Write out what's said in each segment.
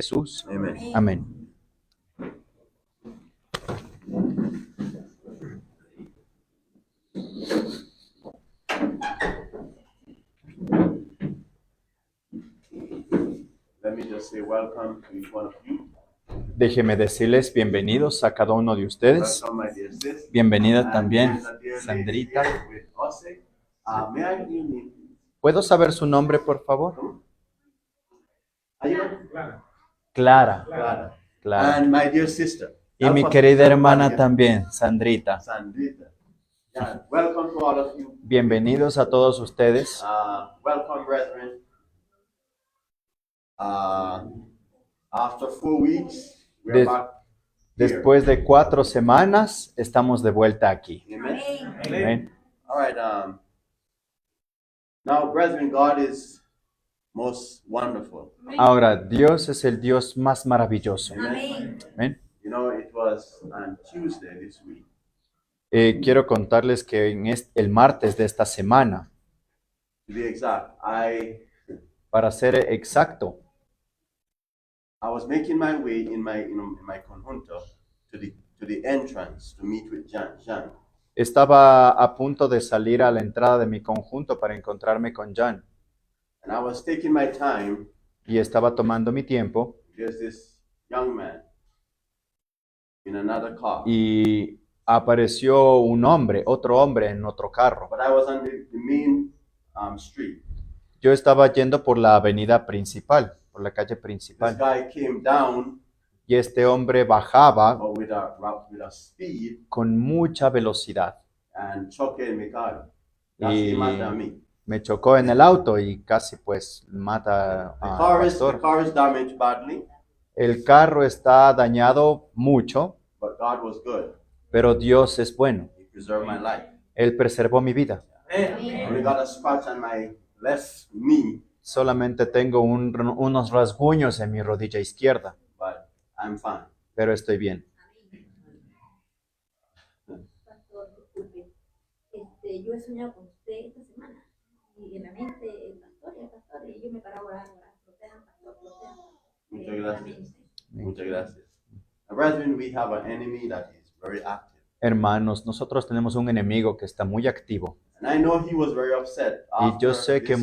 Jesús. Amen. Amén. Let me just say welcome to each one of you. Déjeme decirles bienvenidos a cada uno de ustedes. Welcome, my dear sis. Bienvenida And también, there's a dear lady Sandrita. here with us. May I have your name, please? ¿Puedo saber su nombre, por favor? Are you? Clara. Clara. Clara. And my dear sister. Y mi Help us querida with hermana everybody también, Sandrita. here. Sandrita. Yeah. Welcome to all of you. Bienvenidos a todos ustedes. Welcome, brethren. After 4 weeks, we are Des- back here. Después de 4 semanas, estamos de vuelta aquí. Amen. Amén. All right. Now, brethren, God is most wonderful. Ahora, Dios es el Dios más maravilloso. Amen. Amén. You know, it was on Tuesday this week. Quiero contarles que el martes de esta semana, To be exact, para ser exacto, I was making my way in my conjunto to the entrance to meet with Jean. estaba a punto de salir a la entrada de mi conjunto para encontrarme con Jan. And I was taking my time. Y estaba tomando mi tiempo. There's this young man in another car. Y apareció otro hombre en otro carro. But I was on the main street. Yo estaba yendo por la avenida principal, por la calle This principal. guy came down Y este hombre bajaba with a speed con mucha velocidad. and choque mi carro. Casi Y mata a mí. me chocó en el auto y casi pues mata The al car pastor. is damaged badly, El carro está dañado mucho, but God was good. pero Dios es bueno. He preserved my life. Él preservó mi vida. I only got a scratch on my left knee, Solamente tengo unos rasguños en mi rodilla izquierda, but I'm fine. pero estoy bien. Pastor, disculpe. Yo he soñado con usted esta semana y en la mente, el pastor, y yo me paraba a orar, protejan, pastor, protejan. Muchas gracias. Muchas gracias. Brethren, we have an enemy that is very active. Hermanos, nosotros tenemos un enemigo que está muy activo. And I know he was very upset Y yo sé que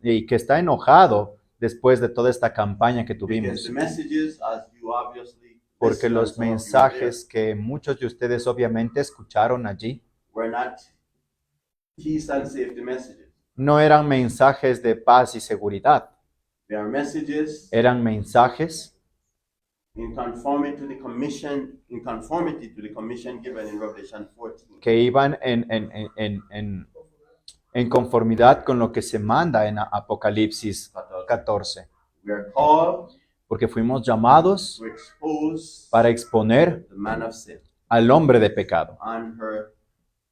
y que está enojado después de toda esta campaña que because tuvimos. the messages, as you obviously Porque listened, los some of you mensajes que muchos de ustedes obviamente escucharon allí were not peace and safety messages. no eran mensajes de paz y seguridad. They are messages Eran mensajes in conformity to the commission given in Revelation 14. que iban en conformidad con lo que se manda en Apocalipsis 14. We are called Porque fuimos llamados to expose para exponer the man of sin al hombre de pecado and her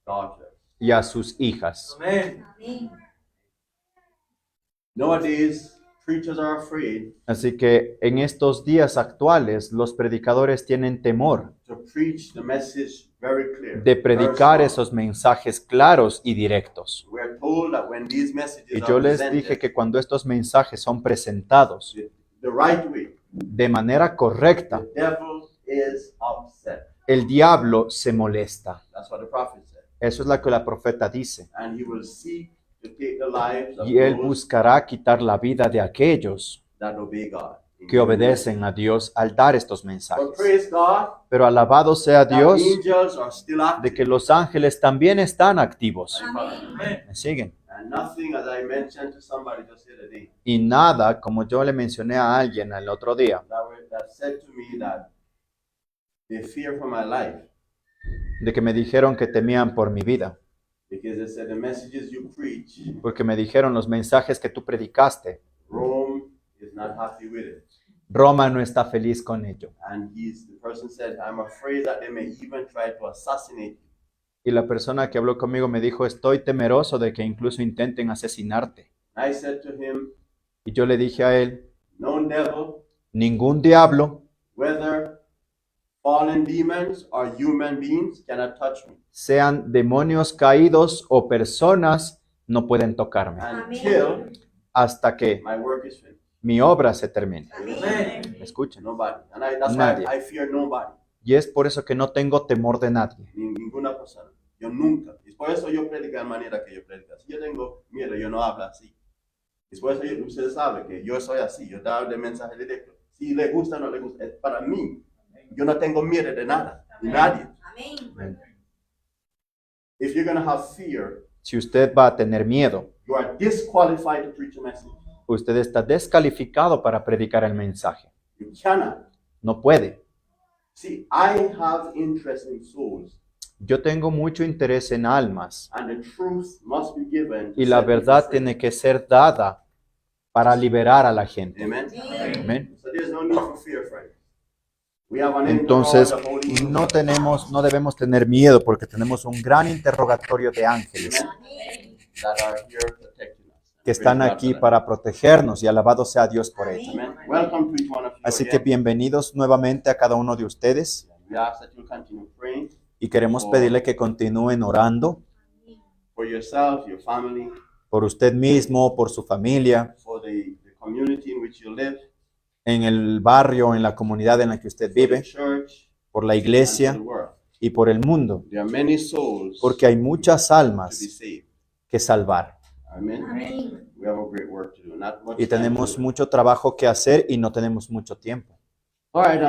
daughter. y a sus hijas. Amén. Nowadays, preachers are afraid Así que en estos días actuales los predicadores tienen temor to preach the message very clear. de predicar very esos mensajes claros y directos. strong. We are told that when these messages Y are yo les presented dije que cuando estos mensajes son presentados the right way, de manera correcta, the devil is upset. el diablo se molesta. That's what the prophet said. Eso es lo que la profeta dice. And he will seek to take the lives of Y él those buscará quitar la vida de aquellos that obey God. que obedecen a Dios al dar estos But mensajes. praise God, Pero alabado sea that Dios angels are still de active. que los ángeles también están activos. Amén. ¿Me siguen? And nothing, as I mentioned to somebody just the other day, Y nada, como yo le mencioné a alguien el otro día, that said to me that they fear for my life de que me dijeron que temían por mi vida, because they said the messages you preach, porque me dijeron los mensajes que tú predicaste, Rome is not happy with it. Roma no está feliz con ello. And the person said, I'm afraid that they may even try to assassinate you. Y la persona que habló conmigo me dijo, estoy temeroso de que incluso intenten asesinarte. I said to him, Y yo le dije a él, no devil, ningún diablo, whether fallen demons or human beings, cannot touch me sean demonios caídos o personas, no pueden tocarme until hasta que my work is finished. mi obra se termine. Amén. ¿Me escuchan? Nobody. And that's Nadie. why I fear nobody. Y es por eso que no tengo temor de nadie. Ninguna persona. Yo nunca. Y por eso yo predico de la manera que yo predico. Si yo tengo miedo, yo no hablo así. Y por eso ustedes saben que yo soy así. Yo doy el mensaje directo. Si le gusta o no le gusta. Es para mí. Yo no tengo miedo de nada. De nadie. Amén. If you're going to have fear, Si usted va a tener miedo, you are disqualified to preach a message. usted está descalificado para predicar el mensaje. You cannot. No puede. See, I have interest in souls. Yo tengo mucho interés en almas And the truth must be given. to y la set people verdad free. tiene que ser dada para liberar a la gente. Amen. Amén. So there's no need for fear, friends. We have an Entonces, interrogator, the Holy no debemos tener miedo porque tenemos un gran interrogatorio de ángeles that are here protecting us. que están aquí para protegernos y alabado sea Dios por ello. Amen. Welcome to each one of you Así que again. bienvenidos nuevamente a cada uno de ustedes We ask that you continue praying y queremos pedirle que continúen orando for yourself, your family, por usted mismo, por su familia, for the community in which you live, en el barrio, en la comunidad en la que usted for the vive, church, por la and for iglesia the world. y por el mundo, There are many souls porque hay muchas to be almas saved. que salvar. Amen. Amén. We have a great work to do. Not much Y time tenemos to do it. mucho trabajo que hacer y no tenemos mucho tiempo. All right.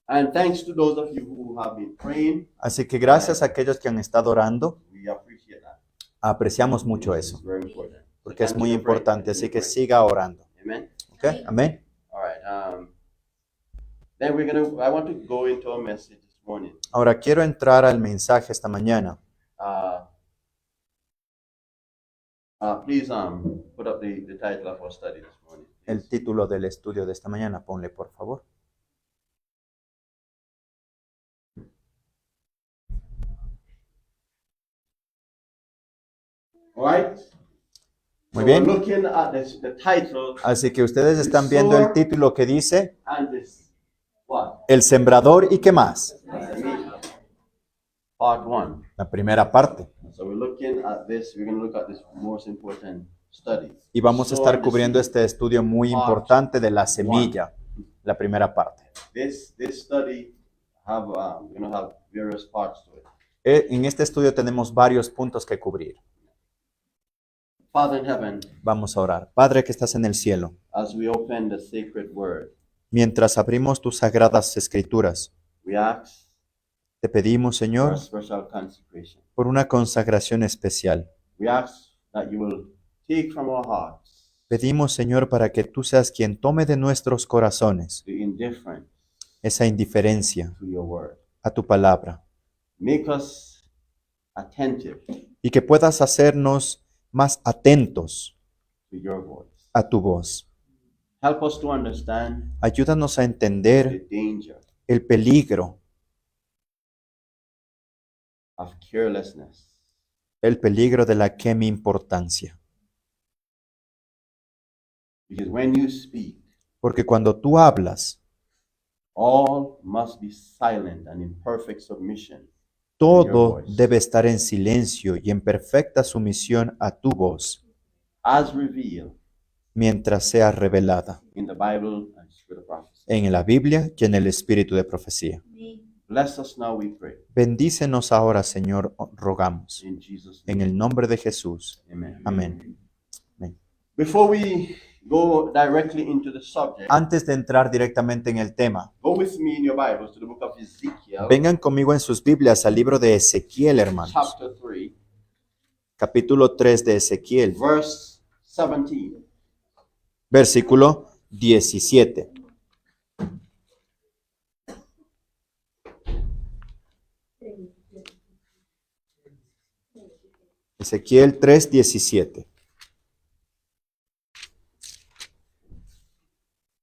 And thanks to those of you who have been praying. Así que gracias a aquellos que han estado orando, We appreciate that. apreciamos mucho eso, It's very important. porque es muy Continue praying. importante. Así que Continue siga orando. praying. Amen. ¿Ok? Amén. All right. Then I want to go into a message this morning. Ahora quiero entrar al mensaje esta mañana. Please put up the title of our study this morning. El título del estudio de esta mañana, ponle por favor. All right. Muy So bien. we're looking at the title Así que ustedes están viendo el título que dice and this what? El sembrador y qué más. Part 1. La primera parte. So we're looking at this. We're going to look at this most important study. Y vamos a estar Sower the cubriendo seed. este estudio muy importante de la semilla, la primera parte. This study have we're going to have various parts to it. En este estudio tenemos varios puntos que cubrir. Father in heaven, Vamos a orar. Padre que estás en el cielo, as we open the sacred word, mientras abrimos tus sagradas escrituras, we ask te pedimos, for a Señor, special consecration. por una consagración especial. We ask that you will take from our hearts Pedimos, Señor, para que tú seas quien tome de nuestros corazones the indifference esa indiferencia to your word. a tu palabra Make us attentive y que puedas hacernos más atentos to your voice. a tu voz. Help us to understand Ayúdanos a the entender danger el peligro, of carelessness. el peligro de la que mi importancia. Because when you speak, Porque cuando tú hablas, all must be silent and in perfect submission. todo voice. debe estar en silencio y en perfecta sumisión a tu voz, As revealed mientras sea revelada in the Bible and Spirit of prophecy. en la Biblia y en el espíritu de profecía. Bless us now, we pray. Bendícenos ahora, Señor, rogamos, In Jesus' en name. el nombre de Jesús. Amen. Amén. Amén. Before we go directly into the subject, Antes de entrar directamente en el tema, go with me in your Bibles to the book of Ezekiel, vengan conmigo en sus Biblias al libro de Ezequiel, hermanos. chapter 3, Capítulo 3 de Ezequiel, verse 17. versículo 17. Ezequiel 3:17.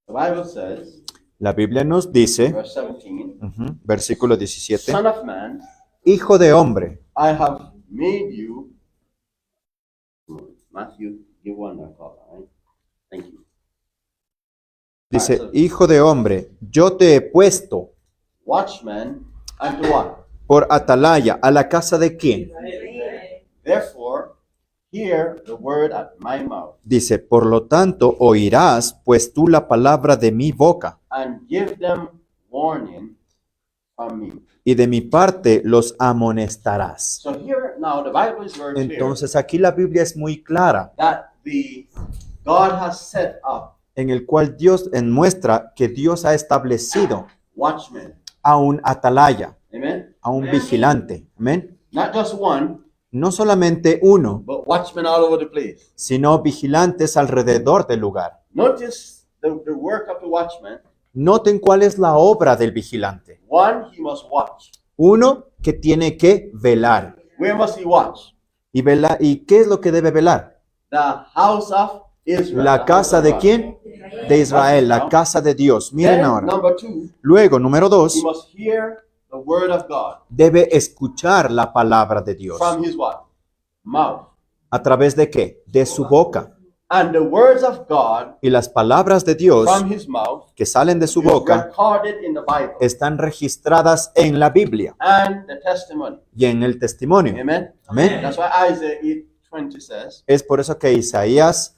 The Bible says, La Biblia nos dice, verse 17, versículo 17, Son of man, Hijo de hombre, I have made you. Matthew, give one more call, all right? Thank you. dice, so- Hijo de hombre, yo te he puesto Watchman unto what? por atalaya a la casa de quién. Therefore, hear the word at my mouth, Dice, por lo tanto, oirás pues tú la palabra de mi boca, and give them warning from me. y de mi parte los amonestarás. So here now the Bible is very clear Entonces aquí la Biblia es muy clara, that God has set up en el cual Dios muestra que Dios ha establecido watchmen. a un atalaya, Amen. a un vigilante. Amén. Not just one, No solamente uno, but watchmen all over the place. sino vigilantes alrededor del lugar. Notice the work of the watchman. Noten cuál es la obra del vigilante. One, he must watch. Uno, que tiene que velar. Where must he watch? ¿Y qué es lo que debe velar? The house of Israel. La casa de quién? De Israel, la casa de Dios. Miren Then, ahora. number two, Luego, número he 2, must hear the word of God debe escuchar la palabra de Dios. from his what? Mouth. ¿A través de qué? De su boca. And the words of God Y las palabras de Dios from his mouth que salen de su is boca recorded in the Bible están registradas en la Biblia and the testimony. y en el testimonio. Amen. Amén. That's why Isaiah 8:20 says, Es por eso que Isaías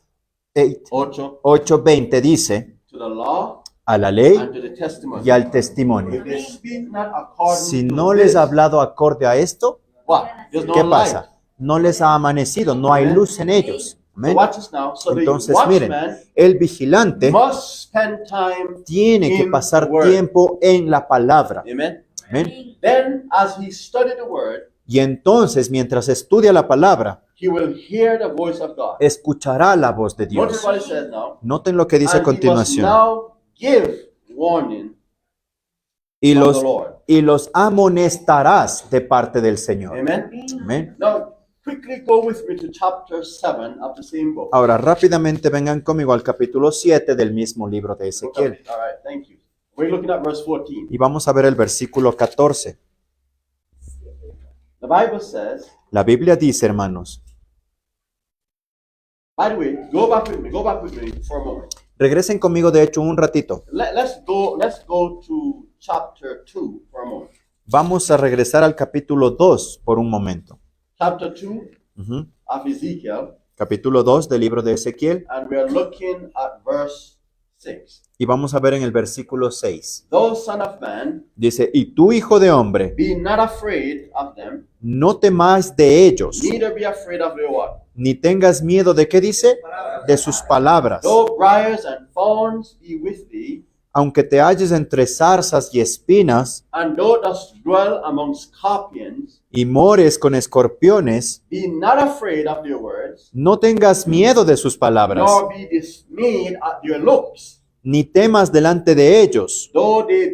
8 8:20 dice, to the law a la ley and to the testimony. y al testimonio. If they speak not according Si to no les this, ha hablado acorde a esto, what? There's no ¿qué light. pasa? No les ha amanecido, no hay luz en ellos. So Amén. watch this now. So the Entonces, watchman miren, el vigilante must spend time. tiene que in pasar the word. tiempo en la palabra. Amen. Amén. Then, as he studied the word, Y entonces, mientras estudia la palabra, he will hear the voice of God. escuchará la voz de Notice Dios. what it says now. Noten lo que dice a And he must continuación. now give warning Y from los, the Lord. y los amonestarás de parte del Señor. Amen. Amén. Now, quickly go with me to chapter 7 of the same book. Ahora, rápidamente vengan conmigo al capítulo 7 del mismo libro de Ezequiel. All right, thank you. We're looking at verse 14. Y vamos a ver el versículo 14. The Bible says, La Biblia dice, hermanos, by the way, go back with me for a moment. regresen conmigo de hecho un ratito. Let's go to chapter 2 for a moment. Vamos a regresar al capítulo 2 por un momento. Chapter 2 Ujú. of Ezekiel, Capítulo 2 del libro de Ezequiel. and we're looking at verse 6. Y vamos a ver en el versículo 6. Thou son of man, Dice, y tú, hijo de hombre, be not afraid of them, no temas de ellos, neither be afraid of their what? ni tengas miedo de, ¿qué dice? De sus palabras. Though briars and thorns be with thee, Aunque te halles entre zarzas y espinas, and thou dost dwell among scorpions, y mores con escorpiones, be not afraid of their words, no tengas miedo de sus palabras, nor be dismayed at their looks, ni temas delante de ellos, though they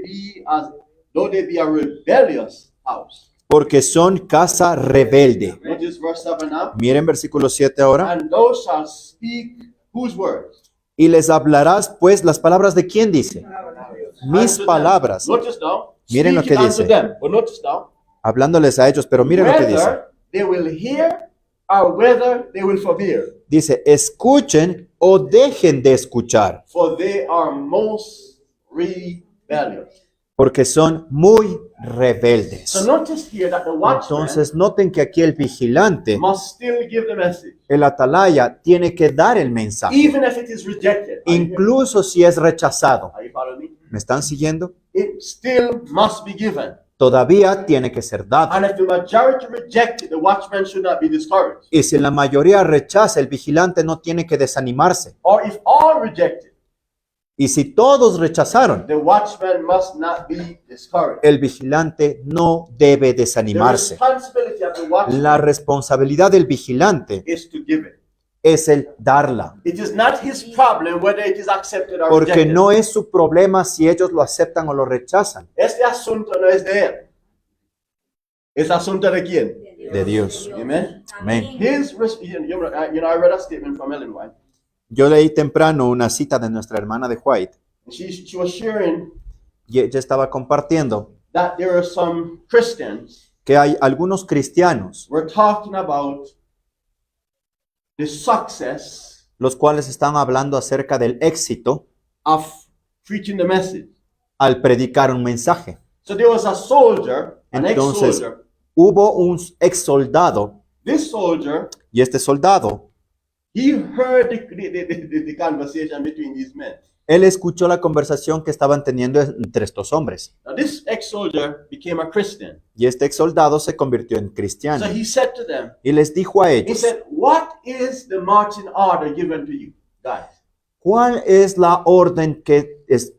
be a rebellious house. porque son casa rebelde. Notice verse 7 now. Miren versículo 7 ahora. And thou shalt speak whose words? Y les hablarás, pues, las palabras de quién dice. Mis Unto them. palabras. Notice now. Miren lo Speak que it unto dice. them. But notice now. Hablándoles a ellos, pero miren lo que dice. Whether they will hear or whether they will forbear. Dice, escuchen o dejen de escuchar, For they are most rebellious. porque son muy rebeldes. So notice here that the watchman Entonces, noten que aquí el vigilante, must still give the message. el atalaya, tiene que dar el mensaje, Even if it is rejected. incluso si es rechazado. Are you following me? ¿Me están siguiendo? It still must be given. Todavía tiene que ser dado. And if the majority reject it, the watchman should not be discouraged. Y si la mayoría rechaza, el vigilante no tiene que desanimarse. Or if all reject it, Y si todos rechazaron, the watchman must not be discouraged. el vigilante no debe The desanimarse. responsibility of the watchman La responsabilidad del vigilante is to give it. es el darla, It is not his problem whether it is accepted or porque rejected. no es su problema si ellos lo aceptan o lo rechazan. Este asunto no es de él. Es asunto de quién? De Dios. Amen. Amén. I read a statement from Ellen White. Yo leí temprano una cita de nuestra hermana de White And she was sharing y ella estaba compartiendo that there are some Christians que hay algunos cristianos were talking about the success los cuales están hablando acerca del éxito of preaching the message. al predicar un mensaje. So there was a soldier, an Entonces, ex-soldier. hubo un ex soldado This soldier Y este soldado, he heard the conversation between these men. él escuchó la conversación que estaban teniendo entre estos hombres. Now, this ex-soldier became a Christian. Y este ex soldado se convirtió en So cristiano. he said to them, Y les dijo a he ellos, said, what is the marching order given to you, guys? ¿cuál es la orden que es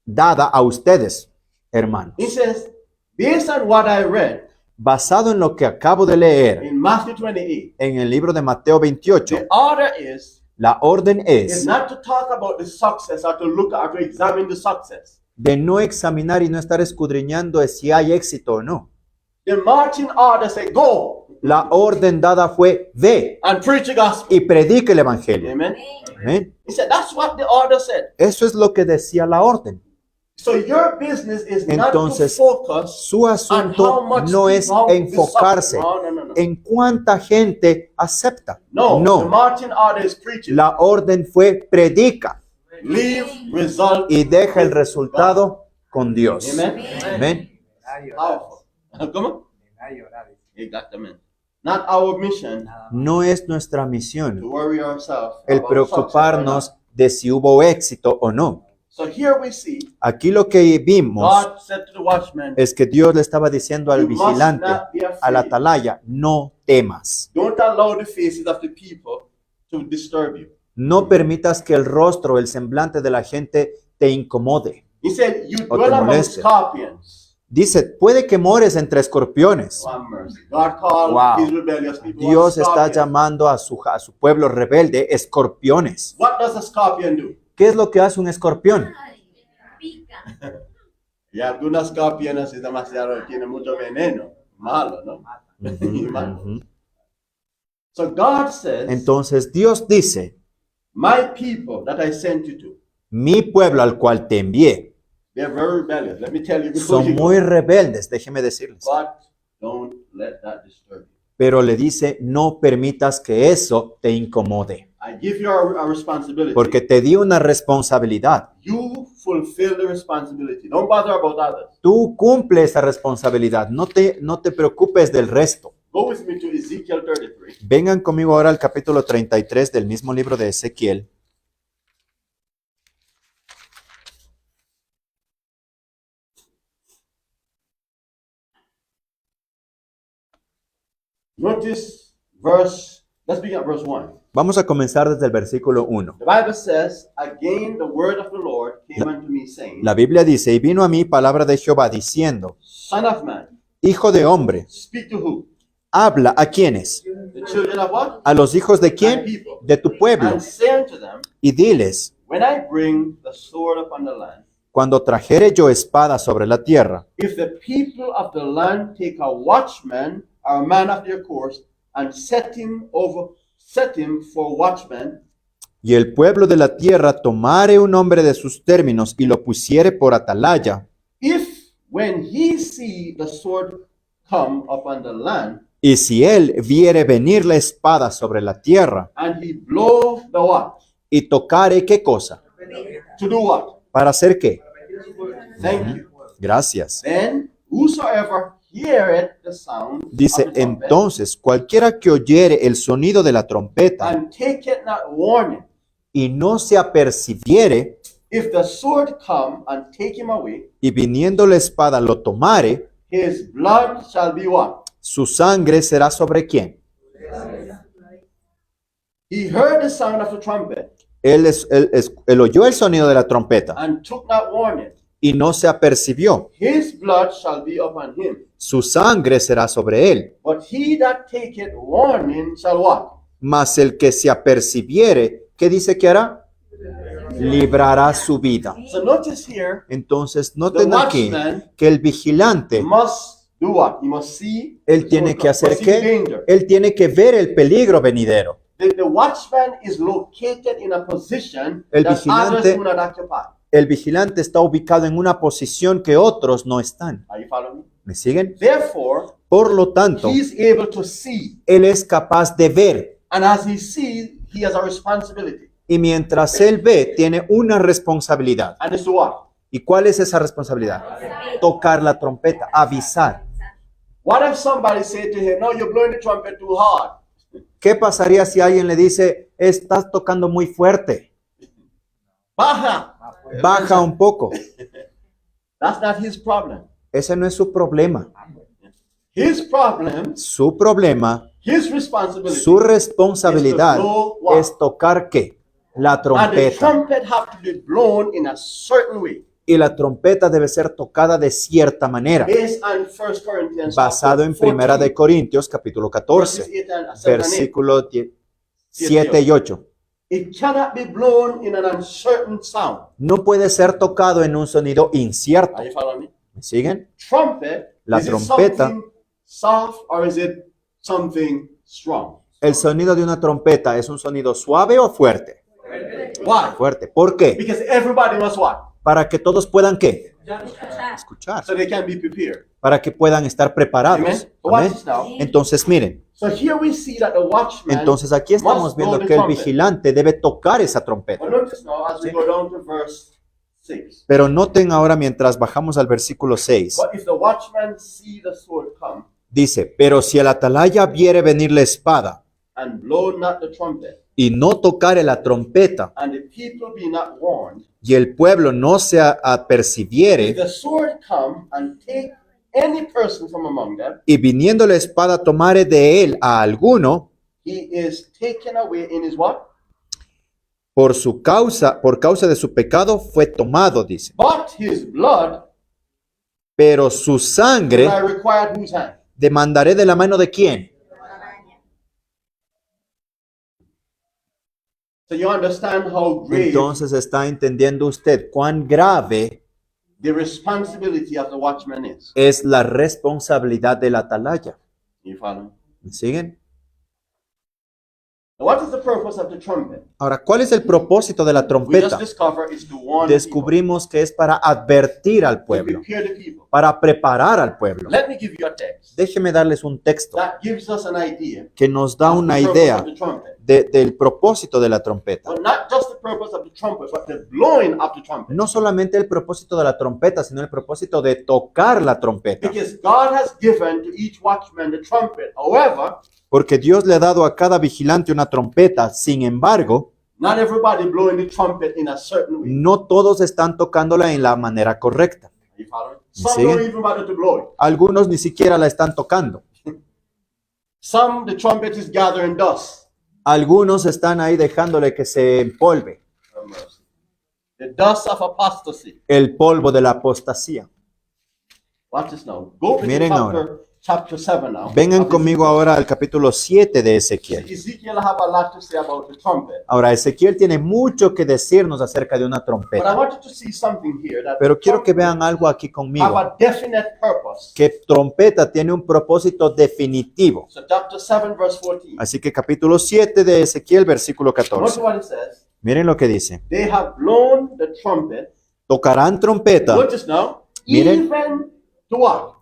dada a ustedes, hermanos? He says, based on what I read Basado en lo que acabo de leer in Matthew 28, en el libro de Mateo 28, the order is la orden is es not to talk about the success or to look or to examine the success. de no examinar y no estar escudriñando de si hay éxito o no. The marching order said, go La orden dada fue, ve and preach the gospel. y predique el evangelio. Amen. Amén. He said, that's what the order said. Eso es lo que decía la orden. So your business is not to Entonces, focus su on how asunto much no es people enfocarse No. en cuánta gente acepta. No, the No, marching order is preaching. la orden fue predica Leave result. y deja el resultado con Dios. Amen. Amén. Powerful. ¿Cómo? Exactamente. Not our mission No es nuestra to misión worry ourselves el about preocuparnos de si hubo éxito o no. success or not. So here we see Aquí lo que vimos God said to the watchman, es que Dios le estaba diciendo al you must vigilante, not be al afraid. atalaya, no temas. Don't allow the faces of the people to disturb you. No permitas que el rostro, el semblante de la gente te incomode. He said, you O te dwell among moleste. scorpions. Dice, puede que mores entre escorpiones. Oh, have mercy. God called Wow. his rebellious people Dios está scorpions. llamando a su pueblo rebelde escorpiones. What does a scorpion do? ¿Qué es lo que hace un escorpión? Ay, pica. Y algunas escorpiones es demasiado, tiene mucho veneno. Malo, ¿no? Ujú. So God says, Entonces Dios dice, my people that I sent you to, mi pueblo al cual te envié, they're very rebellious. Let me tell you before son you go. muy rebeldes, déjeme decirles. But don't let that disturb you. Pero le dice, no permitas que eso te incomode. I give you a responsibility. Porque te di una responsabilidad. You fulfill the responsibility. Don't bother about others. Tú cumple esa responsabilidad. No te preocupes del resto. Go with me to Ezekiel 33. Vengan conmigo ahora al capítulo 33 del mismo libro de Ezequiel. Notice let's begin at verse 1. Vamos a comenzar desde el versículo 1. The Bible says, again the word of the Lord came unto me, saying, La Biblia dice, y vino a mí palabra de Jehová diciendo, Son of man, hijo de hombre, speak to who? habla a quiénes, The children of what? a los hijos de My quién, people. de tu pueblo, And say unto them, y diles, when I bring the sword upon the land, cuando trajere yo espada sobre la tierra, if the people of the land take a watchman or a man of their course and set him for watchman, y el pueblo de la tierra tomare un hombre de sus términos y lo pusiere por atalaya, if when he see the sword come upon the land, y si él viere venir la espada sobre la tierra, and he blow the what? y tocare qué cosa, To do what? ¿para hacer qué? Thank you. Gracias. Then whosoever heareth the sound Dice, of the trumpet, entonces cualquiera que oyere el sonido de la trompeta and take it not warning, y no se apercibiere, if the sword come and take him away, y viniendo la espada lo tomare, his blood shall be what? su sangre será sobre quién. He heard the sound of the trumpet Él oyó el sonido de la trompeta and took not warning. y no se apercibió. His blood shall be upon him. Su sangre será sobre él. But he that taketh warning shall what? Mas el que se apercibiere, ¿qué dice que hará? Librará su vida. So notice here, Entonces, the noten aquí watchman que el vigilante, must do what? He must see. él the tiene sword que come, hacer must see the qué? danger. Él tiene que ver el peligro venidero. The watchman is located in a position El that vigilante- others do not occupy. El vigilante está ubicado en una posición que otros no están. Are you following me? ¿Me siguen? Therefore, Por lo tanto, he's able to see. él es capaz de ver. And as he sees, he has a responsibility. Y mientras él ve, tiene una responsabilidad. And it's to what? ¿Y cuál es esa responsabilidad? Tocar la trompeta, avisar. What if somebody said to him, no, you're blowing the trumpet too hard? ¿Qué pasaría si alguien le dice, estás tocando muy fuerte? Baja. Baja un poco. That's not his problem. Ese no es su problema. His problem, Su problema, his responsibility, su responsabilidad is to blow what? es tocar ¿qué? La And the trompeta. trumpet have to be blown in a certain way. Y la trompeta debe ser tocada de cierta manera. Based on 1 Corinthians Basado en Primera de Corintios, capítulo 14, verses 8 and 7 and 8. versículos 7 y 8. It cannot be blown in an uncertain sound. No puede ser tocado en un sonido incierto. Are you following me? ¿Me siguen? Trumpet, La is it trompeta. something soft or is it something strong? ¿El sonido de una trompeta es un sonido suave o fuerte? Why? Fuerte. ¿Por qué? Because everybody must what? Para que todos puedan ¿qué? Escuchar. Escuchar. So they can be prepared. Para que puedan estar preparados. Amen. So watch Amén. this now. Entonces miren, So here we see that the watchman entonces aquí estamos must blow viendo the que el trumpet. vigilante debe tocar esa trompeta. But notice now as we Sí. go down to verse 6. Pero noten ahora mientras bajamos al versículo 6, But if the watchman see the sword come dice, pero si el atalaya viere venir la espada and blow not the trumpet, y no tocare la trompeta and the people be not warned, y el pueblo no se if apercibiere the sword come and take any person from among them, y viniendo la espada tomare de él a alguno, he is taken away in his what? por causa de su pecado fue tomado, dice. But his blood Pero su sangre I required whose hand? demandaré de la mano de quién. So you understand how grave Entonces está entendiendo usted cuán grave the responsibility of the watchman is. es la responsabilidad del atalaya. You follow? ¿Me siguen? Now, what is the purpose of the trumpet? Ahora, ¿cuál es el propósito de la We just trompeta? discover is to warn the people, Descubrimos que es para advertir al to pueblo, prepare the people. para preparar al pueblo. Let me give you a text Déjeme darles un texto that gives us an idea que nos da of una the purpose idea of the trumpet. del propósito de la trompeta. But not just the purpose of the trumpet, but the blowing of the trumpet. No solamente el propósito de la trompeta, sino el propósito de tocar la trompeta. Because God has given to each watchman the trumpet. However, Porque Dios le ha dado a cada vigilante una trompeta. Sin embargo, not everybody blowing the trumpet in a certain way. no todos están tocándola en la manera correcta. Are you following? Some Sí. don't even bother to blow it. Algunos ni siquiera la están tocando. Some, the trumpet is gathering dust. Algunos están ahí dejándole que se empolve. Have mercy. The dust of apostasy. El polvo de la apostasía. Watch this now. Go to Miren chapter 7 now. Vengan Of conmigo ahora al capítulo 7 de Ezekiel. Ezequiel. Ezekiel have a lot to say about the trumpet. Ahora, Ezequiel tiene mucho que decirnos acerca de una But I trompeta. want you to see something here that Pero quiero que trumpet vean algo aquí have conmigo. a definite purpose. Que trompeta tiene un propósito definitivo. So chapter 7 verse 14. Así que capítulo 7 de Ezequiel, versículo Notice 14. what it says. Miren lo que dice. They have blown the trumpet. Tocarán trompeta. Notice now. Miren. Even to what?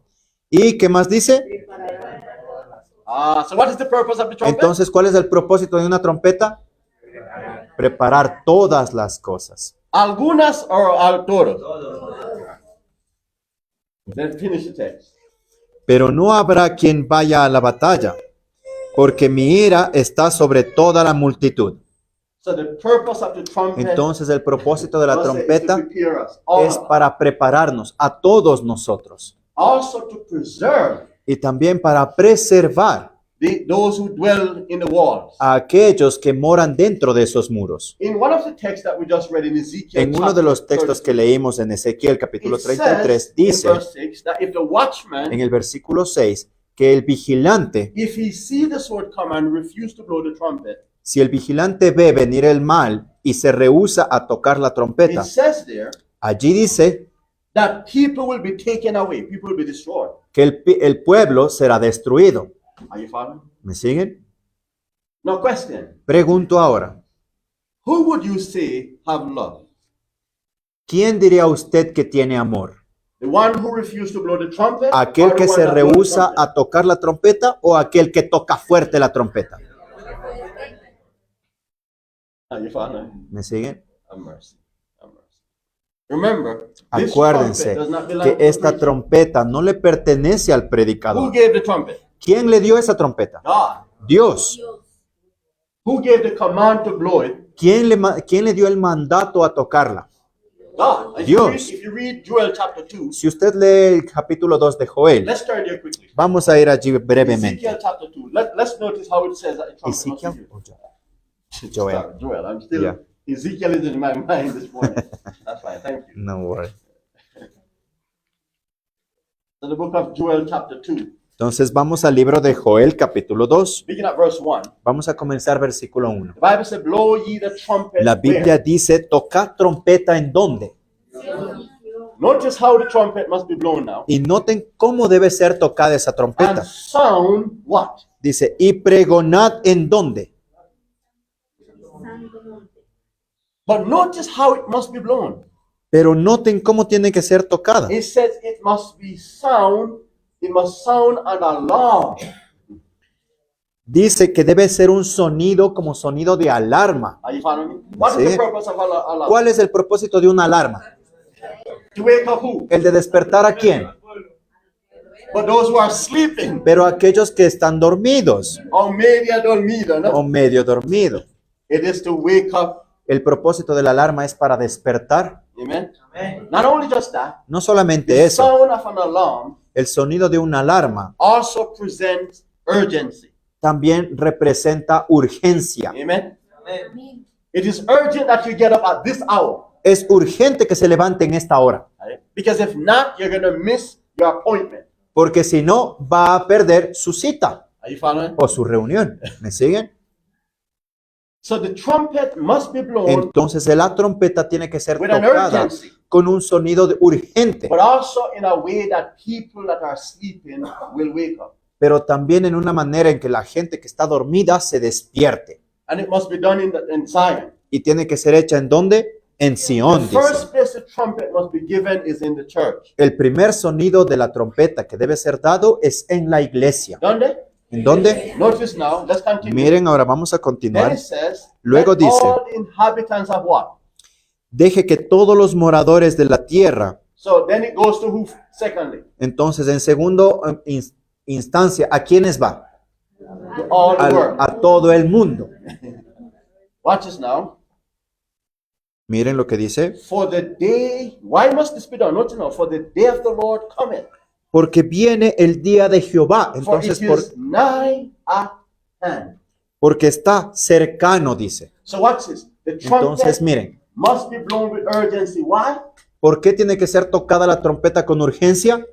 ¿Y qué más dice? So what is the purpose of the trumpet? Entonces, ¿cuál es el propósito de una trompeta? Preparar todas las cosas. Algunas or al todos? Then finish the text. Pero no habrá quien vaya a la batalla, porque mi ira está sobre toda la multitud. So the purpose of the trumpet Entonces, el propósito de la was to trompeta prepare us, all es of us. para prepararnos a todos nosotros Also to preserve y también para preservar those who dwell in the walls. a aquellos que moran dentro de esos muros. In one of the texts that we just read in Ezekiel, En uno de los textos que leímos en Ezequiel capítulo 33 dice in verse 6 that if the watchman, en el versículo 6 que el vigilante, if he see the sword come and refuse to blow the trumpet, si el vigilante ve venir el mal y se rehúsa a tocar la it trompeta, says there allí dice that people will be taken away, people will be destroyed. que el pueblo será destruido. Are you following? ¿Me siguen? Now question, Pregunto ahora, who would you say have love? ¿quién diría usted que tiene amor? The one who refused to blow the trumpet? ¿Aquel or the que one se that blew the rehúsa trumpet? a tocar la trompeta o aquel que toca fuerte la trompeta? Are you following? ¿Me siguen? Have mercy. Have mercy. Remember, this Acuérdense trumpet does not belong que to the esta preacher. trompeta no le pertenece al Who predicador. gave the trumpet? ¿Quién le dio esa trompeta? God. Dios. Dios. Who gave the command to blow it? ¿Quién le dio el mandato a tocarla? God. Dios. If you read Joel chapter 2, Si usted lee el capítulo 2 de Joel, let's turn there quickly. vamos a ir allí brevemente. Ezekiel chapter 2. Let's notice how it says that it trumpet must be Ezequiel used. o Joel? Sorry, Joel. I'm still Yeah. Ezekiel is in my mind this morning. That's fine. Thank you. No worry. So the book of Joel chapter 2, Entonces vamos al libro de Joel, capítulo 2. begin at verse 1. Vamos a comenzar versículo 1. The Bible says, "Blow ye the trumpet." La Biblia where? dice, tocad trompeta en dónde. Notice how the trumpet must be blown now. Y noten cómo debe ser tocada esa And trompeta. sound what? Dice, y pregonad en dónde. Santo monte. But notice how it must be blown. Pero noten cómo tiene que ser tocada. It says it must be sound. It must sound an alarm. Dice que debe ser un sonido como sonido de alarma. Are you following me? What Sí. is the purpose of alarm? ¿Cuál es el propósito de una alarma? To wake up who? El de despertar a quién. But those who are sleeping. Pero aquellos que están dormidos Or media dormido, no? o medio dormidos. It is to wake up. El propósito de la alarma es para despertar. Amen. Not only just that. No solamente The eso, sound of an alarm el sonido de una alarma also presents urgency. también representa urgencia. Amen. It is urgent that you get up at this hour. Es urgente que se levante en esta hora, Right? Because if not, you're going to miss your appointment. porque si no va a perder su cita Are you following? o su reunión. ¿Me siguen? So the trumpet must be blown Entonces la trompeta tiene que ser with an tocada urgency, con un sonido urgente, but also in a way that people that are sleeping will wake up. pero también en una manera en que la gente que está dormida se despierte. And it must be done in Zion. Y tiene que ser hecha ¿en dónde? En The Sion, dice. first place the trumpet must be given is in the church. El primer sonido de la trompeta que debe ser dado es en la iglesia. ¿Dónde? ¿En dónde? Notice now, let's continue. Miren, ahora vamos a Then continuar. it says, Luego "Let dice, all the inhabitants of what? deje que todos los moradores de la tierra. So then it goes to who? Secondly, Entonces, en segundo instancia, ¿a quiénes va? to all the world. A todo el mundo. Watch this now. Miren lo que dice. For the day, why must this be done? Notice now, for the day of the Lord cometh. Porque viene el día de Jehová. For Entonces, it is nigh at hand. porque está cercano, dice. So watch this. The Entonces, trumpet miren, must be blown with urgency. Why? ¿por qué tiene que ser tocada la trompeta con urgencia?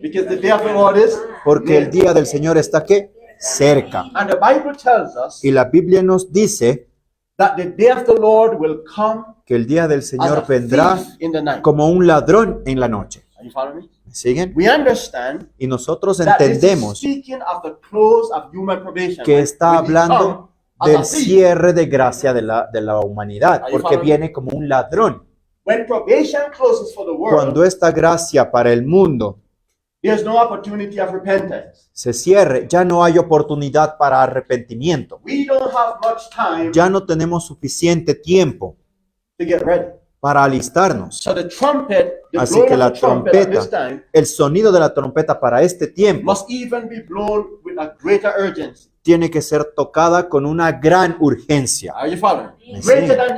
Because the day of the Lord is Porque el near. día del Señor está ¿qué? Cerca. And the Bible tells us Y la Biblia nos dice that the day of the Lord will come que el día del as Señor a vendrá thief in the night. como un ladrón en la noche. Are you following me? ¿Me siguen? We understand Y nosotros that this is entendemos speaking of the close of human probation. que right? está When he hablando come as a del thief. cierre de gracia de la humanidad, Ahí porque fala. viene como un ladrón. When probation closes for the world, Cuando esta gracia para el mundo there's no opportunity of repentance. se cierre, ya no hay oportunidad para arrepentimiento. We don't have much time Ya no tenemos suficiente tiempo to get ready. para alistarnos. So the trumpet, the Así blowing que of la the trumpet at this trompeta, time el sonido de la trompeta para este tiempo must even be blown with a greater urgency. tiene que ser tocada con una gran urgencia, Are you following? Me Greater siguen. than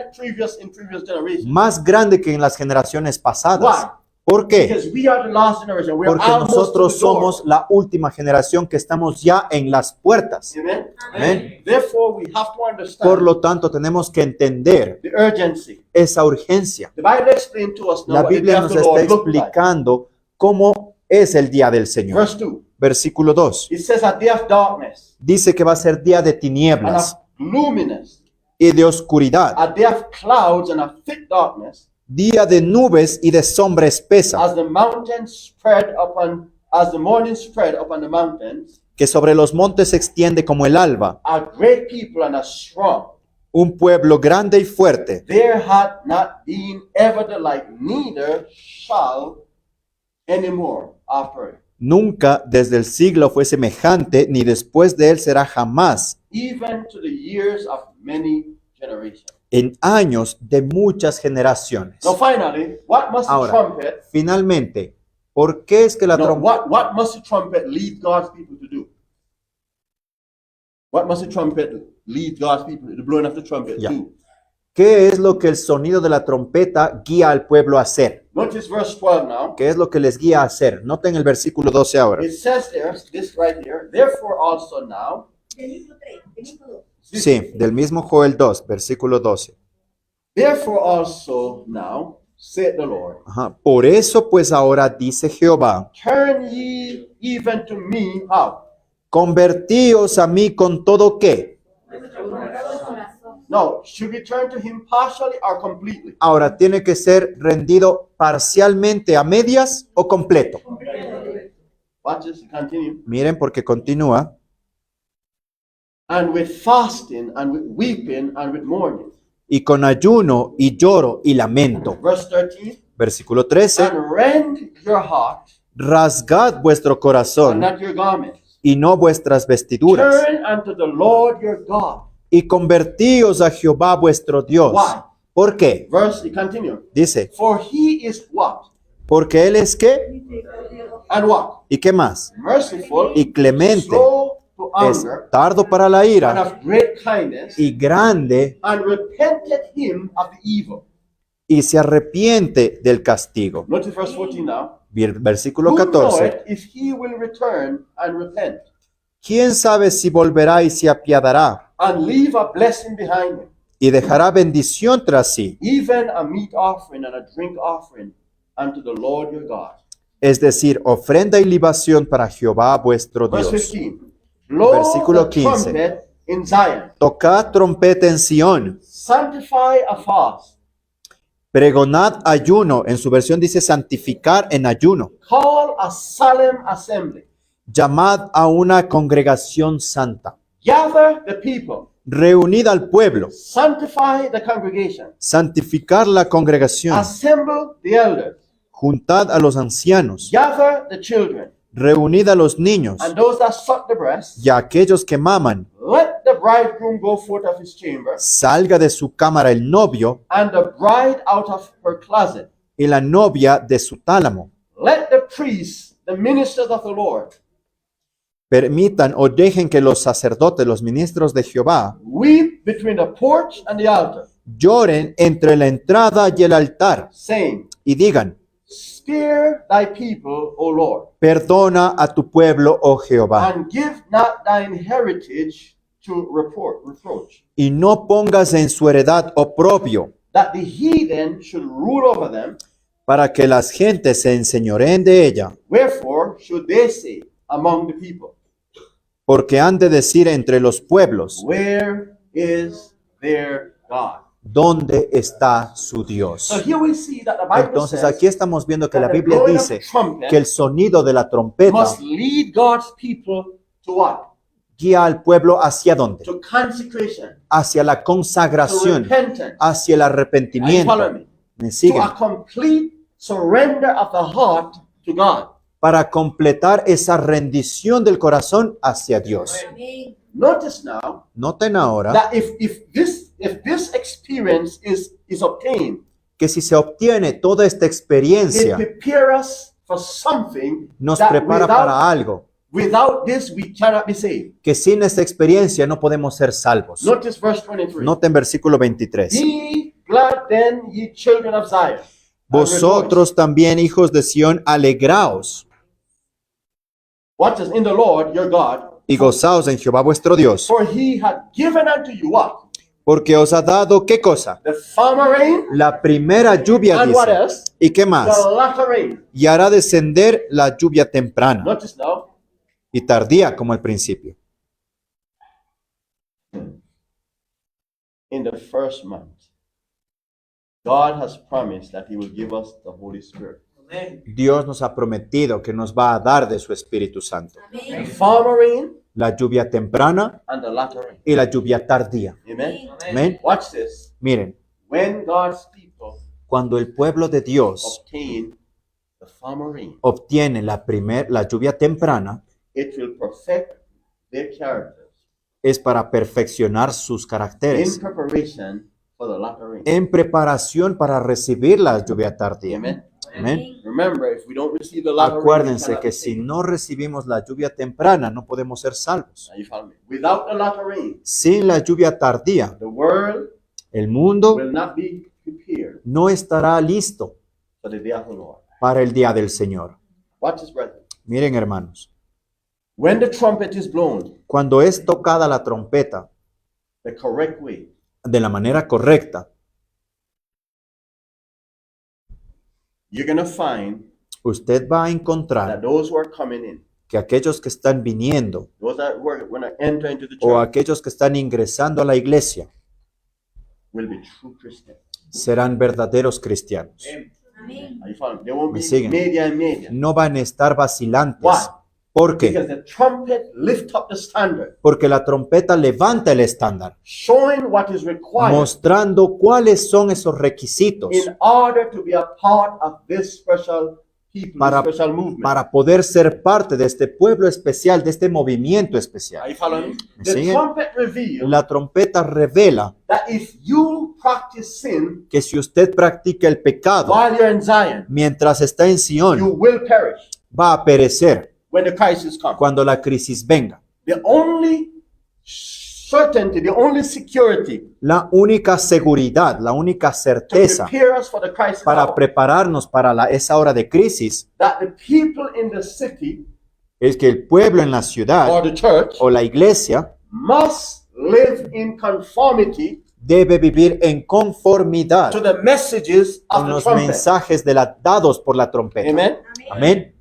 in previous generations. más grande que en las generaciones pasadas. Why? ¿Por qué? Because we are the last generation. We are Porque almost nosotros to the door. somos la última generación que estamos ya en las puertas. Amen. Amén. Therefore, we have to understand Por lo tanto, tenemos que entender the urgency. esa urgencia. The Bible explained to us now La what the day Biblia of nos the está Lord looked like. explicando cómo es el día del Señor. Verse 2. Versículo 2. It says a day of darkness Dice que va a ser día de and tinieblas of gloominess, y de oscuridad, a day of clouds and of thick darkness, día de nubes y de sombra espesa, as the morning spread upon the mountains, que sobre los montes se extiende como el alba, a great people and a strong. un pueblo grande y fuerte. There had not been ever the like, neither shall any more after it. Nunca desde el siglo fue semejante, ni después de él será jamás, Even to the years of many generations. en años de muchas generaciones. So finally, what must the Ahora, trumpet, finalmente, ¿por qué es que la no, trompeta, what must the trumpet lead God's people to do? What must the trumpet lead God's people, the blowing of the trumpet, Yeah. do? ¿Qué es lo que el sonido de la trompeta guía al pueblo a hacer? Notice verse 12 now. ¿Qué es lo que les guía a hacer? Noten el versículo 12 ahora. It says there, this right here, therefore also now, Del mismo 3, del mismo 2. Sí, del mismo Joel 2, versículo 12. therefore also now, saith the Lord, Ajá. Por eso pues ahora dice Jehová, turn ye even to me, how? convertíos a mí con todo qué. No, should we turn to him partially or completely? Ahora tiene que ser rendido parcialmente, a medias o completo. Watch this, continue. Miren porque continúa. And with fasting and with weeping and with mourning. Y con ayuno y lloro y lamento. Verse 13, Versículo 13. and rend your heart Rasgad vuestro and corazón not your garments. y no vuestras vestiduras. Turn unto the Lord your God. Y convertíos a Jehová vuestro Dios. Why? ¿Por qué? Verse, continue. Dice, For he is what? porque Él es qué And what? y qué más. Merciful, Y clemente, slow to es anger, tardo para la and ira of great kindness, y grande, and repented him of the evil. y se arrepiente del castigo. Notice verse 14 now. Versículo Who 14. knoweth if he will return and repent, ¿Quién sabe si volverá y se apiadará and leave a blessing behind him, y dejará bendición tras sí? even a meat offering and a drink offering unto the Lord your God. Es decir, ofrenda y libación para Jehová vuestro Verse Dios. 15. Blow Versículo the 15. trumpet in Zion. Tocad trompeta en Sión, Sanctify a fast. pregonad ayuno, en su versión dice santificar en ayuno. Call a solemn assembly. Llamad a una congregación santa. Gather the people. Reunid al pueblo, Sanctify the congregation. santificar la congregación. Assemble the elders. Juntad a los ancianos, Gather the children. reunid a los niños And those that suck the breast. y a aquellos que maman. Let the bridegroom go forth of his chamber, Salga de su cámara el novio and the bride out of her closet. y la novia de su tálamo. Let the priests, the ministers of the Lord, Permitan o dejen que los sacerdotes, los ministros de Jehová, weep between the porch and the altar, lloren entre la entrada y el altar saying, y digan, spare thy people, O Lord, perdona a tu pueblo, oh Jehová, and give not thine heritage to reproach, y no pongas en su heredad oprobio, that the heathen should rule over them. para que las gentes se enseñoreen de ella, Wherefore should they say among the people, porque han de decir entre los pueblos, where is their God? ¿dónde está su Dios? So here we see that the Bible Entonces says aquí estamos viendo que la that the Biblia blowing of dice the trumpet que el sonido de la trompeta must lead God's people to what? guía al pueblo hacia dónde? To consecration, Hacia la to consagración, repentance. hacia el Are you arrepentimiento. following me? ¿Me To siguen? a complete surrender of the heart to God. Para completar esa rendición del corazón hacia Dios. Amén. Notice now Noten ahora that if this experience is obtained, que si se obtiene toda esta it experiencia, prepares us for something nos that prepara para algo, without this we cannot be saved. que sin esta experiencia no podemos ser salvos. Notice verse 23. Noten versículo 23. Be glad then, ye children of Zion. and Vosotros también, hijos de Sión, alegraos rejoice. What is in the Lord your God? y gozaos en Jehová vuestro Dios, For he had given unto you what? porque os ha dado, ¿qué cosa? The former rain, La primera lluvia, and what dice. else? ¿Y qué más? The latter rain. Y hará descender la lluvia temprana Notice now, y tardía como al principio. in the first month, God has promised that he will give us the Holy Spirit. Dios nos ha prometido que nos va a dar de su Espíritu Santo. The Amén. former rain La lluvia temprana and the latter rain. y la lluvia tardía. Amen. Amén. Watch this. Miren, When God's people cuando el pueblo de Dios obtain the former rain, obtiene la lluvia temprana, it will perfect their characters es para perfeccionar sus in caracteres preparation for the latter rain. en preparación para recibir la lluvia tardía. Amen. Amén. Remember, if we don't receive the latter rain, we Acuérdense cannot que be si saved. no recibimos la lluvia temprana, no podemos ser salvos. Now you follow me? Without the latter rain, Sin la lluvia tardía, the world el mundo will not be prepared no estará listo for the day of the Lord. para el día del Señor. Watch this, brethren. Miren, hermanos, When the trumpet is blown cuando es tocada la trompeta the correct way, de la manera correcta, you're going to find usted va a that encontrar those who are coming in, que aquellos que están viniendo those that were going to enter into the o church, aquellos que están ingresando a la iglesia will be true Christians. serán verdaderos cristianos. Amén. Are you following? They won't Me be siguen. media and media. No van a estar vacilantes. Why? ¿Por qué? Because the trumpet lift up the standard, Porque la trompeta levanta el estándar, showing what is required mostrando cuáles son esos requisitos in order to be a part of this special people, Para- this special movement. para poder ser parte de este pueblo especial, de este movimiento Are especial. you following? ¿Me The siguen? trumpet reveals La trompeta revela that if you practice sin que si usted practica el pecado while you're in Zion, mientras está en you Sion, will perish va a perecer when the crisis comes. cuando la crisis venga. The only certainty, the only security La única seguridad, la única to certeza prepare us for the crisis para hour, prepararnos para esa hora de crisis that the people in the city es que el pueblo en la ciudad or the church o la iglesia must live in conformity debe vivir en conformidad to the messages of con the los trumpet. mensajes dados por la trompeta. Amen. Amén.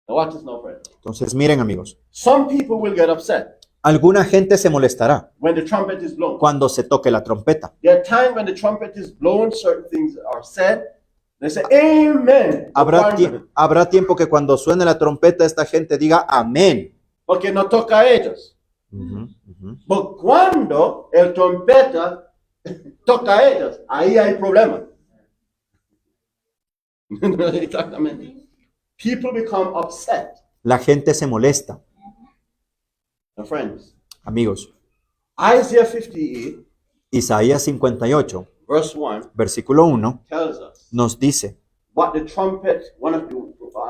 Now watch this now, friends. Entonces miren, amigos, Some people will get upset alguna gente se molestará when the trumpet is blown. cuando se toque la trompeta. There are times when the trumpet is blown, certain things are said. They say, Amen. Habrá tiempo que cuando suene la trompeta esta gente diga amén. Porque no toca a ellos. Ujú, ujú. Pero cuando el trompeta toca a ellos, ahí hay problema. Exactamente. People become upset. La gente se molesta, And friends, amigos. Isaiah 58, Isaías 58, verse 1, versículo 1, tells us nos dice what the trumpet,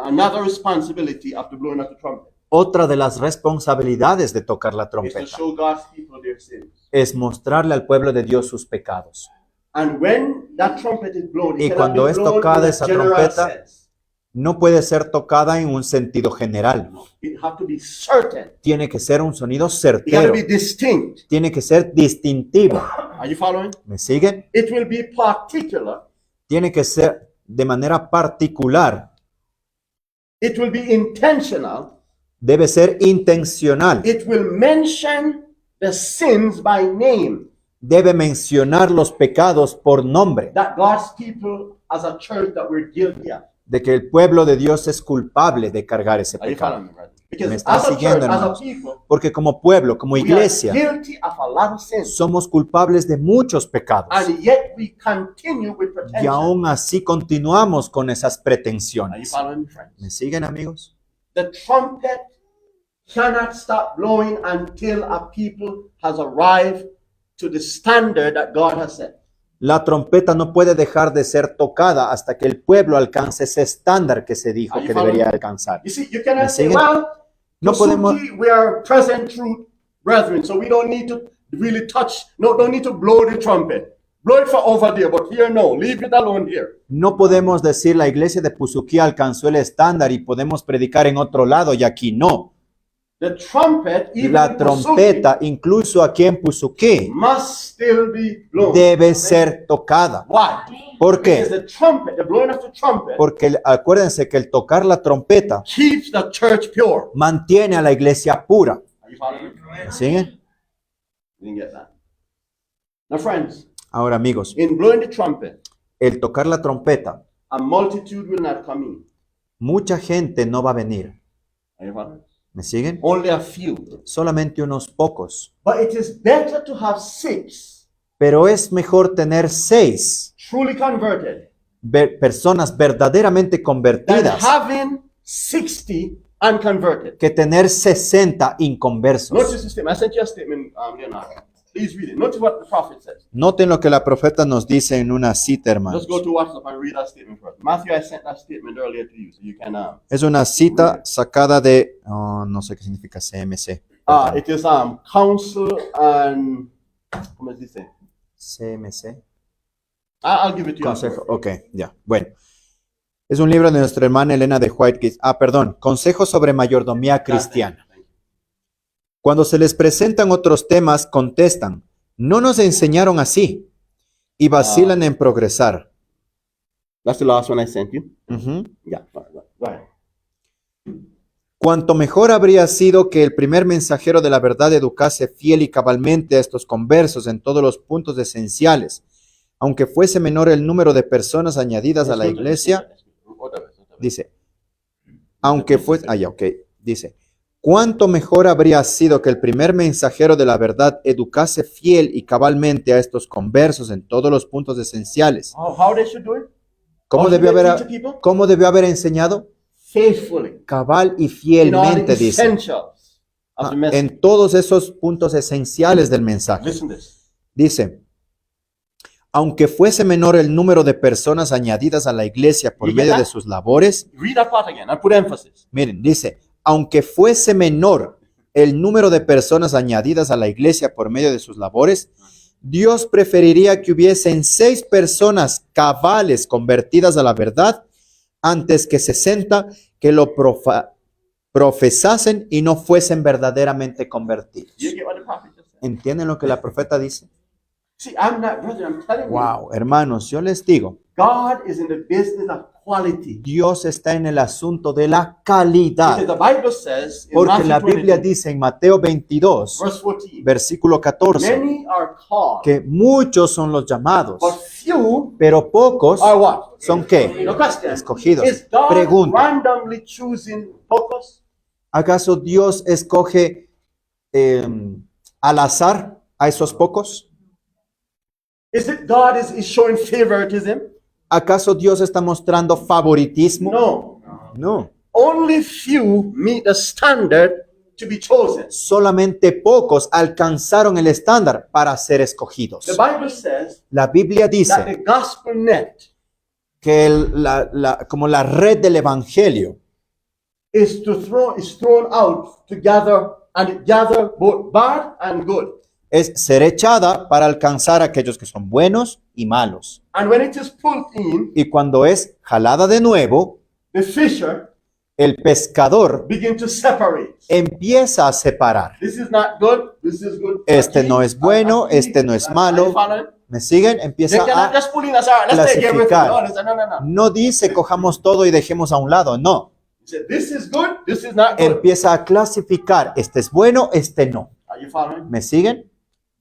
another responsibility of the blowing of the trumpet otra de las responsabilidades de tocar la is to trompeta show God's people their sins. es mostrarle al pueblo de Dios sus pecados. And when that trumpet is blown, Y it cannot cuando be es blown tocada in a esa general trompeta, sense. No puede ser tocada en un sentido general. It have to be certain. Tiene que ser un sonido It got to certero. be distinct. Tiene que ser distintivo. Are you following? ¿Me siguen? It will be particular. Tiene que ser de manera particular. It will be intentional. Debe ser intencional. It will mention the sins by name Debe mencionar los pecados por nombre. that God's people as a church that we're guilty of. De que el pueblo de Dios es culpable de cargar ese Are you pecado. following me, brother? Because Me está as a church, siguiendo, as a hermanos. people, Porque como pueblo, como we are iglesia, guilty of a lot of sins. somos culpables de muchos pecados. And yet we continue with Y pretension. aún así continuamos con esas Are you pretensiones. following me, friends? ¿Me siguen, amigos? The trumpet cannot stop blowing until a people has arrived to the standard that God has set. La trompeta no puede dejar de ser tocada hasta que el pueblo alcance ese estándar que se dijo Are you que debería following? alcanzar. You see, you cannot ¿Me say, siguen? well, No podemos, we are present truth brethren, so we don't need to really touch, don't need to blow the trumpet. Blow it for over there, but here no, leave it alone here. no podemos decir la iglesia de Puzuquí alcanzó el estándar y podemos predicar en otro lado y aquí no. The trumpet, even La in trompeta, incluso aquí en Puzuquí, Pasuki, must still be blown. debe ser tocada. Why? ¿Por Because qué? the trumpet, the blowing of the trumpet, Porque acuérdense que el tocar la trompeta keeps the church pure. mantiene a la iglesia pura. Are you following me? ¿Me siguen? You didn't get that. Now, friends, Ahora, amigos, in blowing the trumpet, el tocar la trompeta, a multitude will not come in. mucha gente no va a venir. Are you following? ¿Me siguen? Only a few. Solamente unos pocos. But it is better to have 6 Pero es mejor tener 6 truly converted personas verdaderamente than convertidas having 60 unconverted. que tener 60 inconversos. Notice the statement. I sent you a statement, Leonardo. Please read it. Notice what the prophet says. Noten lo que la profeta nos dice en una cita, hermanos. Let's go to WhatsApp and read that statement first. Matthew, I sent that statement earlier to you, so you can. Es una cita sacada de, no sé qué significa CMC. It is counsel and. ¿Cómo se dice? CMC. I'll give it to you. Consejo. Ok, ya. Bueno. Es un libro de nuestra hermana Elena de White. Perdón. Consejo sobre mayordomía cristiana. Cuando se les presentan otros temas, contestan, no nos enseñaron así. Y vacilan en progresar. That's the last one I sent you. Ujú. Yeah. Go ahead. Cuanto mejor habría sido que el primer mensajero de la verdad educase fiel y cabalmente a estos conversos en todos los puntos esenciales, aunque fuese menor el número de personas añadidas a la iglesia. Dice, aunque fuese, dice, cuánto mejor habría sido que el primer mensajero de la verdad educase fiel y cabalmente a estos conversos en todos los puntos esenciales. How they should do it? ¿Cómo How should debió they haber, teach the people? cómo debió haber enseñado? Faithfully. Cabal y In all the fielmente, dice. essentials of the message. En todos esos puntos esenciales del mensaje. Listen to this. Dice, aunque fuese menor el número de personas añadidas a la iglesia por ¿Y medio qué de tal? sus labores, Read that part again and put emphasis. miren, dice, aunque fuese menor el número de personas añadidas a la iglesia por medio de sus labores, Dios preferiría que hubiesen 6 personas cabales convertidas a la verdad antes que 60 que lo profesasen y no fuesen verdaderamente convertidos. You get what the prophet just said? ¿Entienden lo que la profeta dice? See, I'm not, brother, I'm telling you. Wow, hermanos, yo les digo, God is in the business of quality. Dios está en el asunto de la calidad. Because the Bible says in Porque Matthew la Biblia 22, dice en Mateo 22, verse 14, versículo 14, many are called, que muchos son los llamados, but few pero pocos are what? son ¿qué? No question. Escogidos. Is God Pregunta, randomly choosing pocos? ¿acaso Dios escoge al azar a esos pocos? Is it God is showing favoritism? ¿Acaso Dios está mostrando favoritismo? No. No. Only few meet the standard to be chosen. Solamente pocos alcanzaron el estándar para ser escogidos. The Bible says La Biblia that dice the gospel net que como la red del evangelio is thrown out to gather, and it gather both bad and good. es ser echada para alcanzar a aquellos que son buenos y malos. And when it is pulled in, Y cuando es jalada de nuevo, the fisher el pescador begin to separate. empieza a separar. This is not good. This is good. Este no es bueno, este no es malo. ¿Me siguen? They Empieza cannot a just pull in as all right, let's take everything. clasificar. No, they say, no. No dice cojamos todo y dejemos a un lado, no. He said, this is good. This is not good. Empieza a clasificar, este es bueno, este no. Are you following? ¿Me siguen?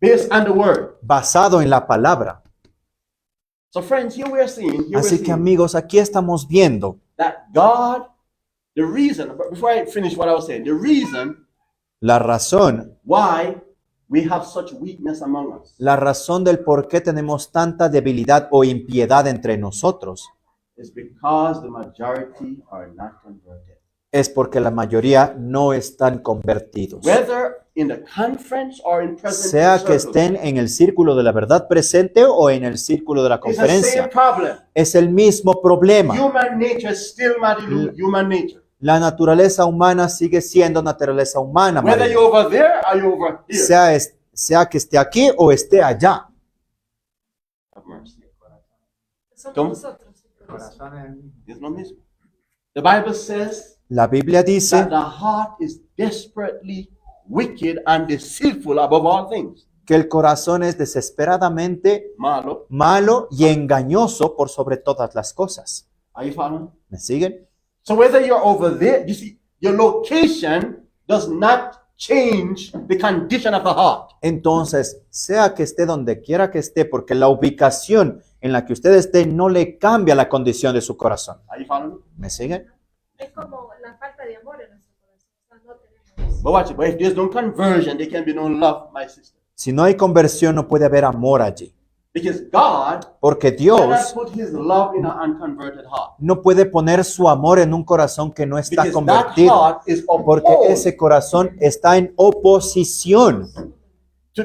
Based on the word. Basado en la palabra. So friends, here we are seeing, Así que amigos, aquí estamos viendo that God, the reason, before I finish what I was saying, the reason la razón we have such weakness among us La razón del por qué tenemos tanta debilidad o impiedad entre nosotros is because the majority are not converted. es porque la mayoría no están convertidos. Whether in the conference or in present Sea que circles, estén en el círculo de la verdad presente o en el círculo de la it's the same conferencia, problem. es el mismo problema. Human nature is still human nature. La naturaleza humana sigue siendo naturaleza humana, Whether María. you're over there or you're over here. Sea que esté aquí o esté allá. Have mercy. Somos ¿Cómo? nosotros. Es lo mismo. The Bible says La Biblia dice that the heart is desperately wicked and deceitful above all things. que el corazón es desesperadamente Malo. malo y engañoso por sobre todas las cosas. Are you following? ¿Me siguen? So whether you're over there, you see, your location does not change the condition of the heart. Entonces, sea que esté donde quiera que esté, porque la ubicación en la que usted esté no le cambia la condición de su corazón. Are you following? ¿Me siguen? Es como la falta de amor en nuestro corazón. O sea, no tenemos. But watch it. But if there's no conversion, there can be no love, my sister. Si no hay conversión, no puede haber amor allí. Because God Porque cannot Dios put his love in an unconverted heart. no puede poner su amor en un corazón que no está Because that convertido. heart is Porque opposed ese corazón está en oposición to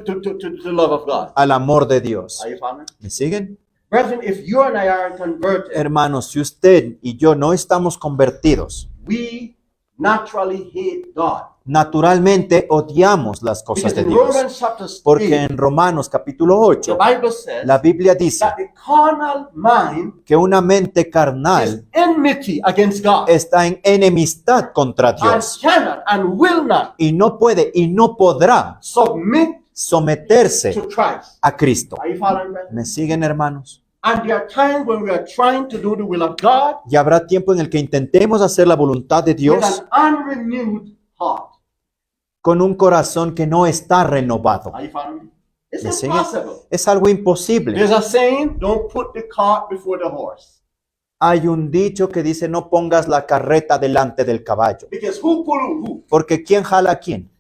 the love of God. al amor de Dios. Are you following? ¿Me siguen? Brethren, if you and I aren't converted, Hermanos, si usted y yo no estamos convertidos, we naturally hate God. naturalmente odiamos las cosas Because de in Dios. Romans chapter Porque 8, en Romanos capítulo the 8, Bible says la Biblia dice that the carnal mind que una mente is carnal enmity against God está en enemistad contra and Dios cannot and will not y no puede y no podrá submit someterse to Christ. a Cristo. Are you following, brethren? ¿Me siguen, hermanos? And there are times when we are trying to do the will of God Y habrá tiempo en el que intentemos hacer la voluntad de with Dios an unrenewed heart. con un corazón que no está renovado. Are you following me? It's ¿Me siguen? impossible. Es algo imposible. There's a saying, don't put the cart before the horse. Hay un dicho que dice no pongas la carreta delante del caballo. Because who pull who? Porque ¿quién jala a quién?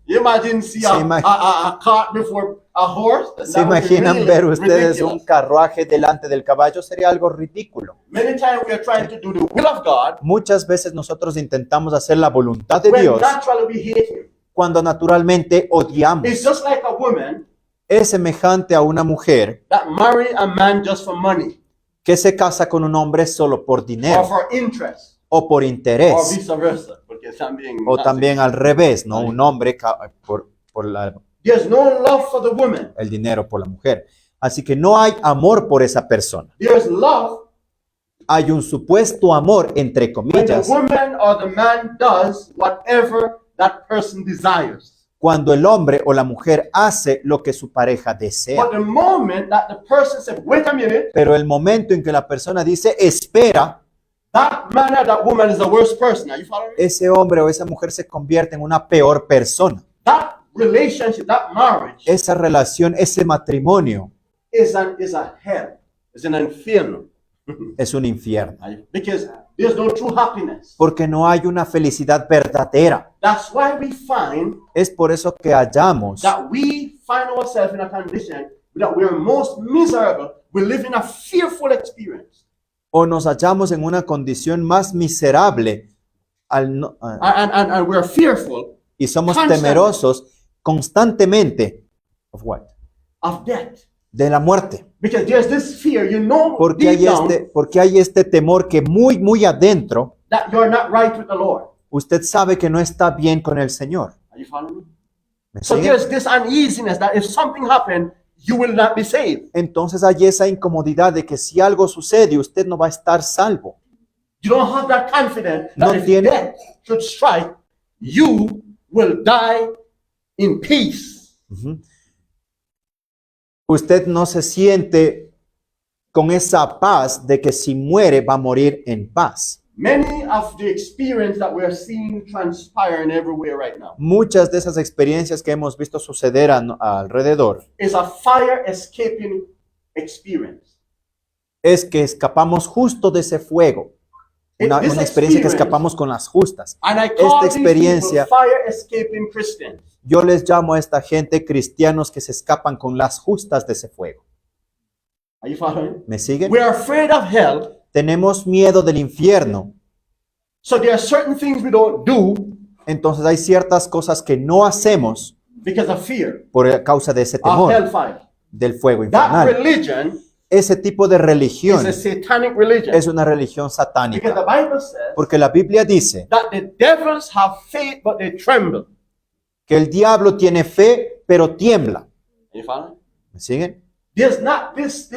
You imagine see Se imag- a cart before a horse? ¿Se That would be imaginan really ver ustedes un ridiculous. carruaje delante del caballo? Sería algo ridículo. Many times we are trying to do the will of God Muchas veces nosotros intentamos hacer la voluntad de when Dios naturally we hate Him. cuando naturalmente odiamos. It's just like a woman Es semejante a una mujer that marry a man just for money que se casa con un hombre solo por or dinero for interest o por or interés, vice versa. Porque también o también al revés, ¿no? Un hombre por there's no love for the woman. el dinero por la mujer. Así que no hay amor por esa persona. There's love Hay un supuesto amor, entre when the comillas, woman or the man does whatever that person desires. cuando el hombre o la mujer hace lo que su pareja desea. But the moment that the person said, wait a minute, Pero el momento en que la persona dice, espera, that man or that woman is the worst person. Are you following me? ese hombre o esa mujer se convierte en una peor persona. That relationship, that marriage Esa relación, ese matrimonio is a hell. It's an infierno. es un infierno. Because there's no true happiness. Porque no hay una felicidad verdadera. That's why we find Es por eso que hallamos that we find ourselves in a condition that we're most miserable. We live in a fearful experience. o nos hallamos en una condición más miserable And we're fearful y somos Constantly. temerosos constantemente of what? of death. De la muerte. Because there's this fear, you know, Porque deep down hay este temor que muy adentro that you're not right with the Lord. usted sabe que no está bien con el Señor. Are you following me? ¿Me So sigue? there's this uneasiness that if something happened, you will not be saved. Entonces hay esa incomodidad de que si algo sucede usted no va a estar salvo. You don't have that confidence that No if tiene- death should strike, you will die in peace. Ujú. Usted no se siente con esa paz de que si muere va a morir en paz. Many of the experience that we're seeing transpiring everywhere right now Muchas de esas experiencias que hemos visto suceder alrededor is a fire escaping experience. es que escapamos justo de ese fuego. Una This experiencia que experience- escapamos con las justas. And I Esta call these experiencia- people fire escaping Christians. Yo les llamo a esta gente cristianos que se escapan con las justas de ese fuego. Are you following? ¿Me siguen? We are afraid of hell, Tenemos miedo del infierno. so there are certain things we don't do Entonces hay ciertas cosas que no hacemos because of fear por causa de ese of temor hellfire. del fuego That infernal. religion Ese tipo de is religión a satanic religion. es una religión Because the satánica. Bible says Porque la Biblia dice that the devils have faith, but they tremble. que el diablo tiene fe, pero tiembla. Are you following? ¿Me siguen? There's not this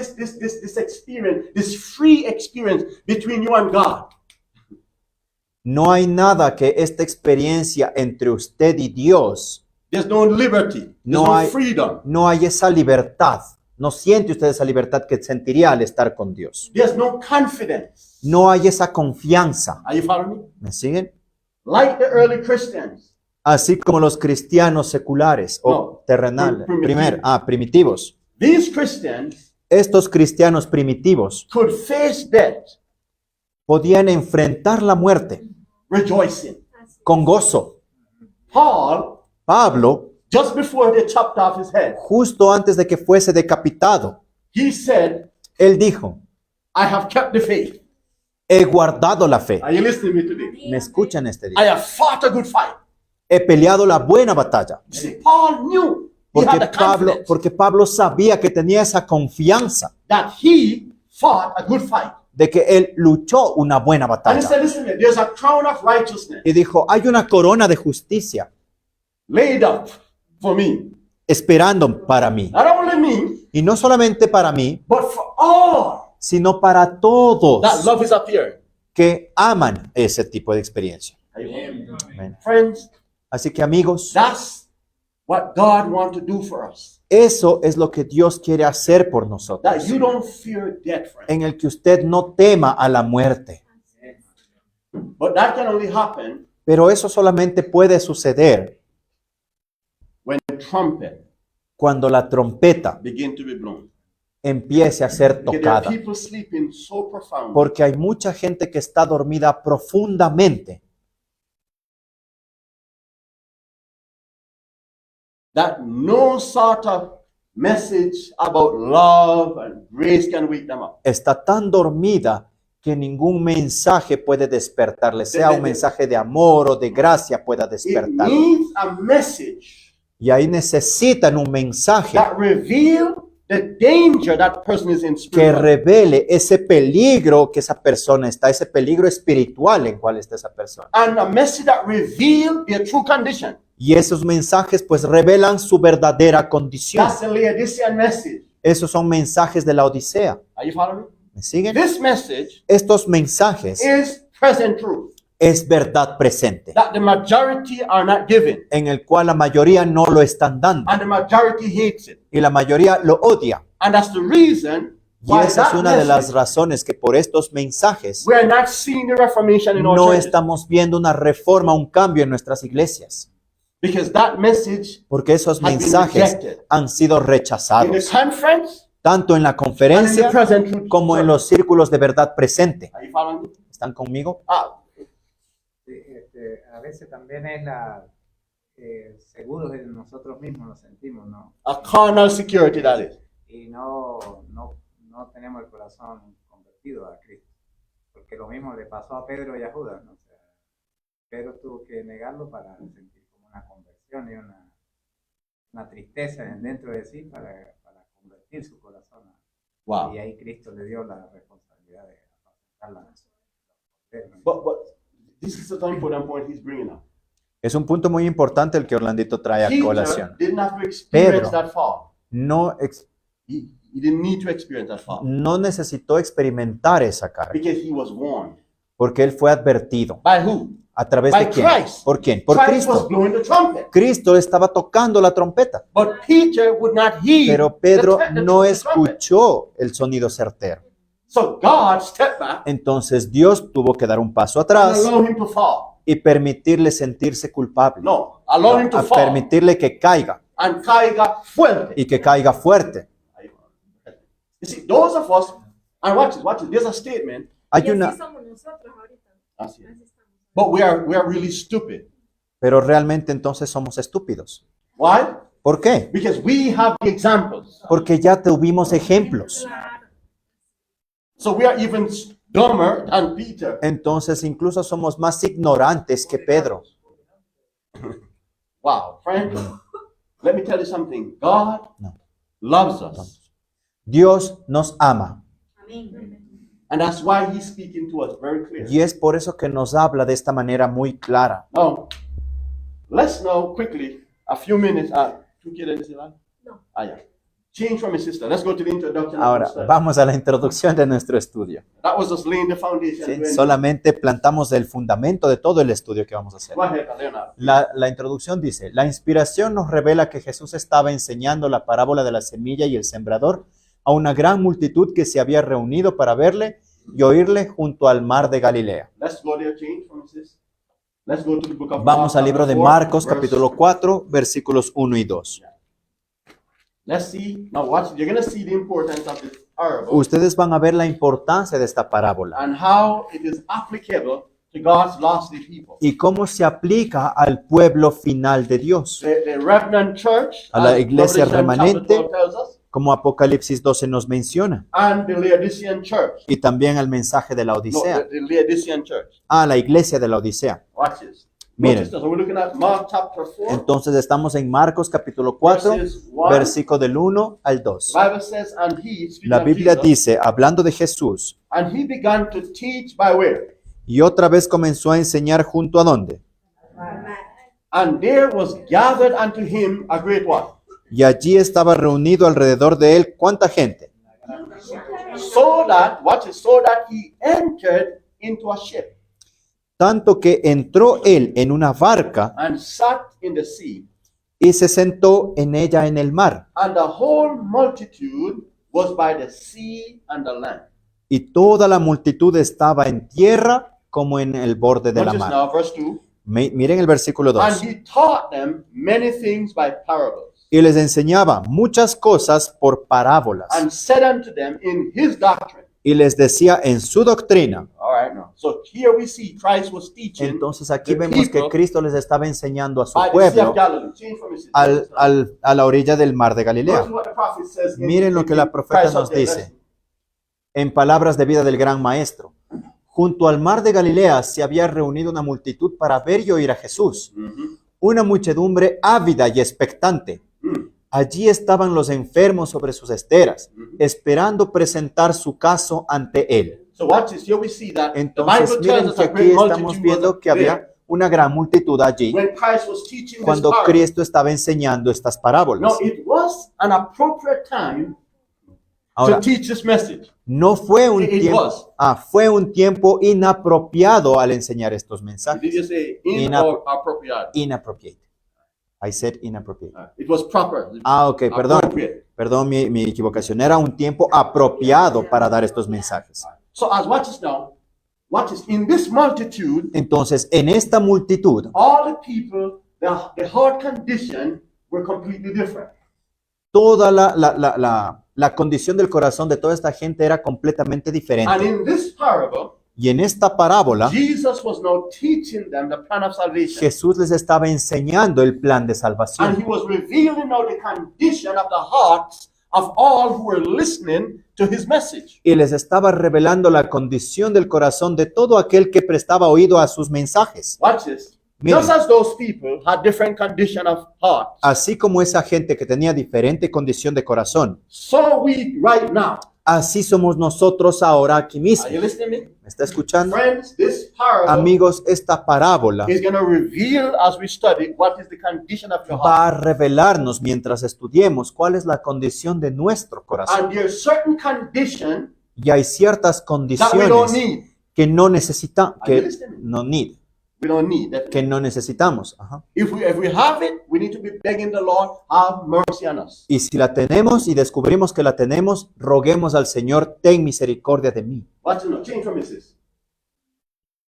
experience, this free experience between you and God. No hay nada que esta experiencia entre usted y Dios, There's no liberty. There's No no hay- freedom. no hay esa libertad. No siente usted esa libertad que sentiría al estar con Dios. There's no confidence. No hay esa confianza. Are you following me? ¿Me siguen? Like the early Christians. Así como los cristianos seculares o No, terrenales, primitivos. primitivos. These Christians Estos cristianos primitivos could face death podían enfrentar la muerte rejoicing. con gozo. Paul, Pablo, just before they chopped off his head, justo antes de que fuese decapitado, he said, él dijo, I have kept the faith. he guardado la fe. Are you listening to me today? ¿Me escuchan este I día? have fought a good fight. He peleado la buena batalla. You see, Paul knew He had Porque the confidence porque Pablo sabía que tenía esa confianza that he fought a good fight. de que él luchó una buena And he batalla. said, listen, there's a crown of righteousness Y dijo, hay una corona de justicia laid up for me. esperando para mí. Not only me, Y no solamente para mí, but for all sino para todos that love is appearing. que aman ese tipo de experiencia. Amén. Friends, Así que amigos, that's what God wants to do for us. eso es lo que Dios quiere hacer por That nosotros. you don't fear death, friend. En el que usted no tema a la muerte. But that can only happen Pero eso solamente puede suceder when the trumpet cuando la trompeta begin to be blown. empiece a ser Because there are tocada. people sleeping so profound Porque hay mucha gente que está dormida profundamente, that no sort of message about love and grace can wake them up. está tan dormida que ningún mensaje puede despertarle, sea un mensaje de amor o de gracia pueda It despertarle. needs a message Y ahí necesitan un mensaje that reveal the danger that person is in que spiritually. revele ese peligro que esa persona está, ese peligro espiritual en cual está esa persona. And a message that reveal their true condition. Y esos mensajes pues revelan su verdadera condición. That's the Laodicean message. Esos son mensajes de la Odisea. Are you following me? ¿Me siguen? This message Estos mensajes is present truth es verdad presente, that the majority are not given, en el cual la mayoría no lo están dando and the majority hates it. y la mayoría lo odia. And that's the reason Y why esa es that una de las message, razones que por estos mensajes we are not seeing the Reformation in our no churches. estamos viendo una reforma, un cambio en nuestras iglesias. Because that message Porque esos has been mensajes rejected. han sido In the rechazados, conference tanto en la and in the conferencia present truth. como en los círculos de verdad presente. Are you following me? ¿Están conmigo? Sí, a veces también es la seguros de nosotros mismos nos sentimos, ¿no? A carnal security, that is. Y no tenemos el corazón convertido a Cristo. Porque lo mismo le pasó a Pedro y a Judas, ¿no? O sea, Pedro tuvo que negarlo para sentir como una conversión y una tristeza dentro de sí para convertir su corazón. Wow. Y ahí Cristo le dio la responsabilidad de apacentar la. But this is the important point he's bringing up. Es un punto muy importante el que Orlandito trae a Peter colación. didn't have to experience Pedro. that fall. No, He didn't need to experience that fall no necesitó experimentar esa carga, because he was warned. porque él fue advertido. By who? ¿A través By de quién? Christ. ¿Por quién? Por Christ was Cristo. blowing the trumpet. Cristo estaba tocando la trompeta, But Peter would not heed pero Pedro the no trumpet. escuchó el sonido certero. So God stepped back Entonces Dios tuvo que dar un paso and atrás allow him to fall. y permitirle sentirse culpable, No, allow him to a fall permitirle que caiga and caiga fuerte. y que caiga fuerte. You see, those of us, and watch this, there's a statement, Hay Y así una, somos nosotros ahorita. Así es. Así estamos. but we are really stupid. pero realmente entonces somos estúpidos. Why? ¿Por qué? Because we have the examples. Porque ya tuvimos ejemplos. Claro. So we are even dumber than Peter. Entonces incluso somos más ignorantes que Pedro. Wow, friend, let me tell you something. God No. loves us. Dios nos ama Amén. And that's why he's speaking to us very clearly. y es por eso que nos habla de esta manera muy clara. Now, let's now quickly, a few minutes. ¿Tú quieres decir algo? No. Yeah. Change from his sister. Let's go to the introduction. Ahora, of the study. vamos a la introducción de nuestro estudio. That was just laying the foundation. ¿Sí? to end. Solamente plantamos el fundamento de todo el estudio que vamos a hacer. Go ahead, Leonardo. La introducción dice, la inspiración nos revela que Jesús estaba enseñando la parábola de la semilla y el sembrador a una gran multitud que se había reunido para verle y oírle junto al mar de Galilea. Let's go there, change from his sister. Let's go to the book of Vamos Mark, al libro de chapter 4, Marcos, verse- capítulo 4, versículos 1 y 2. Let's see. Now watch. You're going to see the importance of this parable Ustedes van a ver la importancia de esta parábola and how it is applicable to God's lostly people. y cómo se aplica al pueblo final de Dios. The remnant church, A la as iglesia Revelation remanente. chapter 12 tells us, Como Apocalipsis 12 nos menciona, and the Laodicean church. y también el mensaje de la No, Odisea, the Laodicean church. a la iglesia de la Odisea. Watch this. Miren. So we're looking at Mark chapter 4. Entonces estamos en Marcos capítulo 4, verses 1. versículo del 1 al 2. The Bible says, and he, speaking La of Biblia Jesus, dice, hablando de Jesús, and he began to teach by where? y otra vez comenzó a enseñar junto a dónde. And there was gathered unto him a great what? Y allí estaba reunido alrededor de él, ¿cuánta gente? So that, watch it, so that he entered into a ship Tanto que entró él en una barca and sat in the sea, y se sentó en ella en el mar. and the whole multitude was by the sea and the land. Y toda la multitud estaba en tierra como en el borde de la Notice mar. now, verse 2. Miren el versículo 2. And he taught them many things by parables, Y les enseñaba muchas cosas por parábolas. and said unto them in his doctrine. Y les decía en su doctrina. All right, now. So here we see Christ was teaching Entonces aquí the vemos que people Cristo les estaba enseñando a su by the Sea pueblo of Galilee. Change from his- a la orilla del mar de Galilea. Notice what the prophet says in- Miren lo que la profeta Christ nos up there. dice. En palabras de vida del gran maestro. Junto al mar de Galilea se había reunido una multitud para ver y oír a Jesús. Mhm. Una muchedumbre ávida y expectante. Mm. Allí estaban los enfermos sobre sus esteras, esperando presentar su caso ante él. So watch this. Here we see that the Entonces, Bible miren tells us que a aquí great estamos multitude viendo was que había there una gran multitud allí when Christ was teaching this cuando parable. Cristo estaba enseñando estas parábolas. No, it was an appropriate time Ahora, to teach this message. no fue un It tiempo, was. fue un tiempo inapropiado al enseñar estos Did mensajes. you say in Inap- or appropriate? Inappropriate. I said inappropriate. It was proper. Ok, perdón. Appropriate. Perdón mi equivocación. Era un tiempo apropiado para dar estos mensajes. So as watch this now. Watch this. In this multitude, Entonces, en esta multitud, all the people, the heart condition were completely different. toda la condición del corazón de toda esta gente era completamente And diferente. in this parable, Y en esta parábola, Jesus was now teaching them the plan of salvation. Jesús les estaba enseñando el plan de And salvación. he was revealing now the condition of the hearts of all who were listening to his message. Y les estaba revelando la condición del corazón de todo aquel que prestaba oído a sus mensajes. Watch this. Miren. Just as those people had different condition of heart, Así como esa gente que tenía diferente condición de corazón, so we right now. así somos nosotros ahora aquí mismo. Are you listening to me? ¿Me está escuchando? Friends, this parable Amigos, esta parábola is going to reveal as we study what is the condition of your heart. va a revelarnos mientras estudiemos cuál es la condición de nuestro corazón. And there's certain condition Y hay ciertas that we don't condiciones need. que no necesitamos, Are you que listening? no need, We don't need that. que no necesitamos. Ajá. If we have it, we need to be begging the Lord, have mercy on us. Y si la tenemos y descubrimos que la tenemos, roguemos al Señor, ten misericordia de mí. Watch it now. Change from this.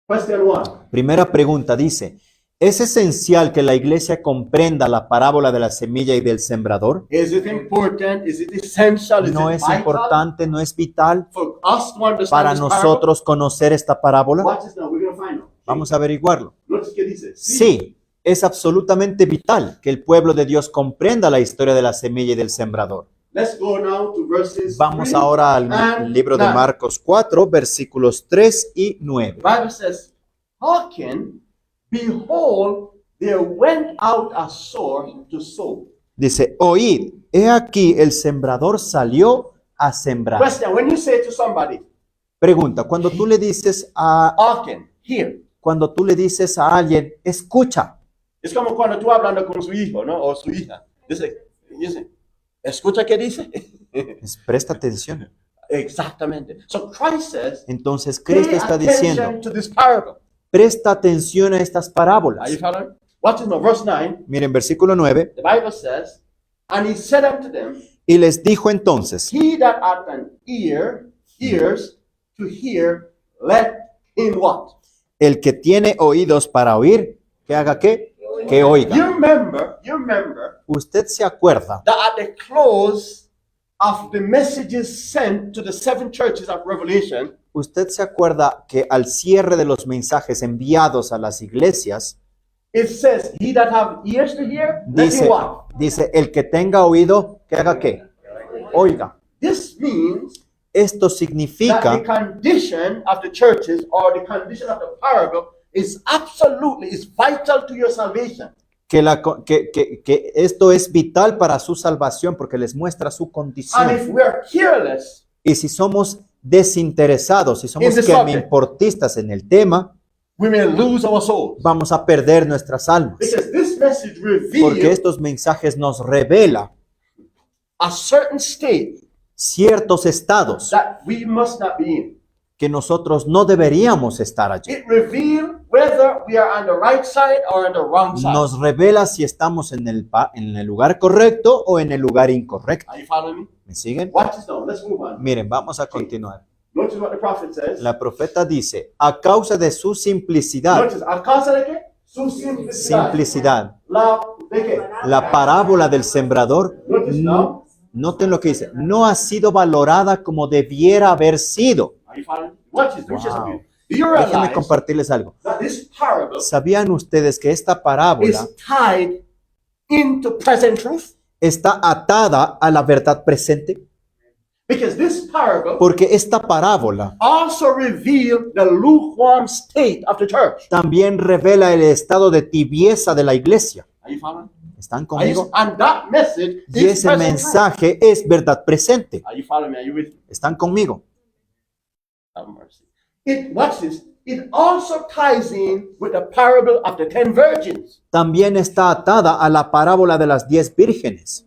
Question 1. Primera pregunta dice, ¿es esencial que la iglesia comprenda la parábola de la semilla y del sembrador? Is it important? Is it essential? Is ¿No it es vital importante, no es vital for us to understand para this parable? nosotros conocer esta parábola? Watch this now. We're going to find out. Vamos a averiguarlo. Notice qué dice. Sí, es absolutamente vital que el pueblo de Dios comprenda la historia de la semilla y del sembrador. Let's go now to verses Vamos 3 ahora al and libro de 9. Marcos 4, versículos 3 y 9. Bible says, hearken, behold, there went out a sower to sow. Dice, oíd, he aquí el sembrador salió a sembrar. Question, when you say to somebody, Pregunta, cuando tú le dices hearken, hear. cuando tú le dices a alguien, escucha, Es como cuando tú hablando con su hijo, ¿no? O su hija. Dice, ¿escucha qué dice? presta atención. Exactamente. So Christ says, Entonces pay Cristo está diciendo, attention to this parable. presta atención a estas Are parábolas. you following? Watch this now, verse 9. Miren, versículo 9, The Bible says, and he said unto them, y les dijo entonces, he that hath an ears to hear, let him what? el que tiene oídos para oír, ¿que haga qué? Que oiga. You remember Usted se acuerda that at the close of the messages sent to the 7 churches of Revelation, Usted se acuerda que al cierre de los mensajes enviados a las iglesias, it says, he that have ears to hear, let him what? dice, el que tenga oído, que haga qué? Oiga. This means Esto that the significa condition of the churches or the condition of the parable is absolutely, is vital to your salvation. que esto es vital para su salvación porque les muestra su And condición. if we are careless, Y si somos desinteresados, si somos In the que subject. importistas en el tema, we may lose our souls. vamos a perder nuestras almas. Because this message Porque reveals estos mensajes nos revelan a certain state ciertos estados that we must not be in. que nosotros no deberíamos estar allí. It reveals whether we are on the right side or on the wrong side. Nos revela si estamos en el lugar correcto o en el lugar incorrecto. Are you following me? ¿Me siguen? Watch this now. Let's move on. Miren, vamos a continuar. Notice what the prophet says. La profeta dice, a causa de su simplicidad, Notice, ¿a causa de qué? Su simplicidad. ¿De qué? la parábola del sembrador, Notice now. noten lo que dice, no ha sido valorada como debiera haber sido. Are you following? Watch this. Let me share Wow. something. Do you Déjenme realize compartirles algo. that this parable ¿Sabían ustedes que esta parábola is tied into present truth? está atada a la verdad presente? Because this parable Porque esta parábola also reveals the lukewarm state of the church. también revela el estado de tibieza de la iglesia. Are you following? ¿Están Are you, conmigo? and that message Y is ese present truth. mensaje es verdad presente. Are you following me? Are you with me? ¿Están conmigo? Have mercy. Watch this. It also ties in with the parable of the 10 virgins. También está atada a la parábola de las 10 vírgenes.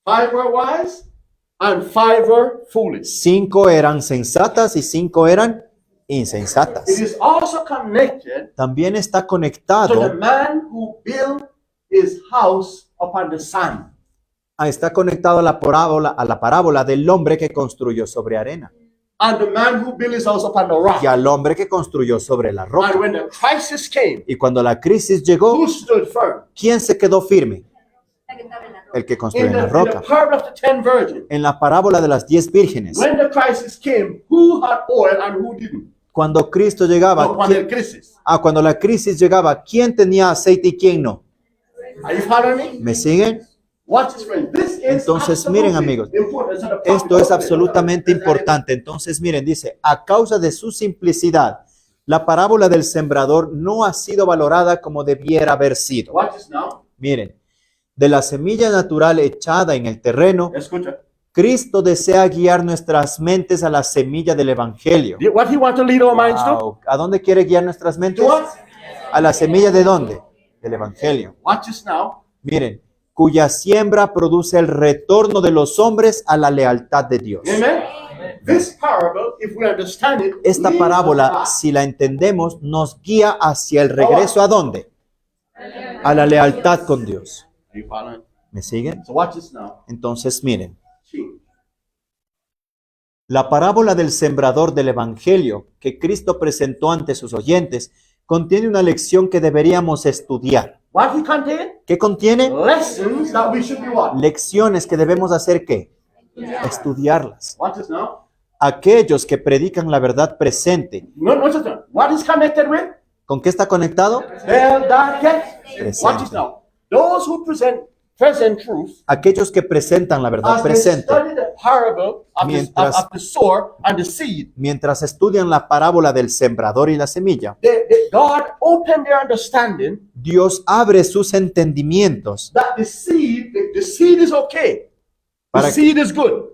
5 were wise and 5 were foolish. 5 eran sensatas y 5 eran It insensatas. is also connected También está to the conectado, man who built his house upon the sand. está conectado a la parábola del hombre que construyó sobre arena And the man who built his house upon the rock. y al hombre que construyó sobre la And roca. when the crisis came, Y cuando la crisis llegó, who stood firm? ¿quién se quedó firme? La que estaba en la ropa. El que construyó In en la the roca. parable of the 10 virgins. En la parábola de las 10 vírgenes, When the crisis came, who had oil and who didn't? cuando Cristo llegaba, No, cuando el crisis. cuando la crisis llegaba, ¿quién tenía aceite y quién no? Are you following me? ¿Me siguen? Watch this, friend. This is Entonces, miren, absolutely amigos, important. So the prophet Esto es opened. absolutamente importante. Entonces, miren, dice, a causa de su simplicidad, la parábola del sembrador no ha sido valorada como debiera haber sido. Watch this now. Miren, de la semilla natural echada en el terreno, Escucha. Cristo desea guiar nuestras mentes a la semilla del Evangelio. What he want to lead our minds to? Wow. ¿A dónde quiere guiar nuestras mentes? To what? ¿A la semilla de dónde? Del Evangelio. Watch this now. Miren, cuya siembra produce el retorno de los hombres a la lealtad de Dios. Amen. This parable, if we understand it, Esta leads parábola, us back. si la entendemos, nos guía hacia el regreso ¿a dónde? A la lealtad con Dios. Are you following? ¿Me siguen? So watch this now. Entonces, miren, Change. la parábola del sembrador del Evangelio que Cristo presentó ante sus oyentes contiene una lección que deberíamos estudiar. What he contain? ¿Qué contiene? Lessons that we should be what? Lecciones que debemos hacer ¿qué? Estudiarlas. Watch this now. Aquellos que predican la verdad presente, No, watch this now. What is connected with? ¿con qué está conectado? That Presente. Watch this now. Those who present truth, Aquellos que presentan la verdad as they presente. study the parable of Mientras- of the sower and the seed, Mientras estudian la parábola del sembrador y la semilla, God opened their understanding Dios abre sus entendimientos that the seed is okay. Para The seed is good.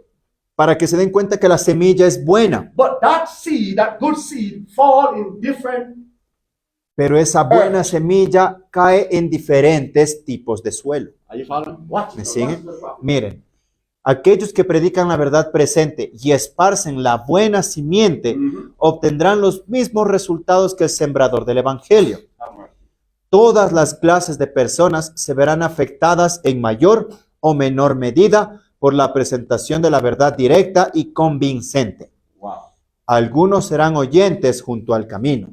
para que se den cuenta que la semilla es buena, But that seed, that good seed, fall in different. pero esa buena semilla cae en diferentes tipos de suelo. Are you following? Watch. ¿Me Watch siguen? the prophet. Miren, aquellos que predican la verdad presente y esparcen la buena simiente Mhm. obtendrán los mismos resultados que el sembrador del Evangelio. Have mercy. Todas las clases de personas se verán afectadas en mayor o menor medida por la presentación de la verdad directa y convincente. Wow. Algunos serán oyentes junto al camino.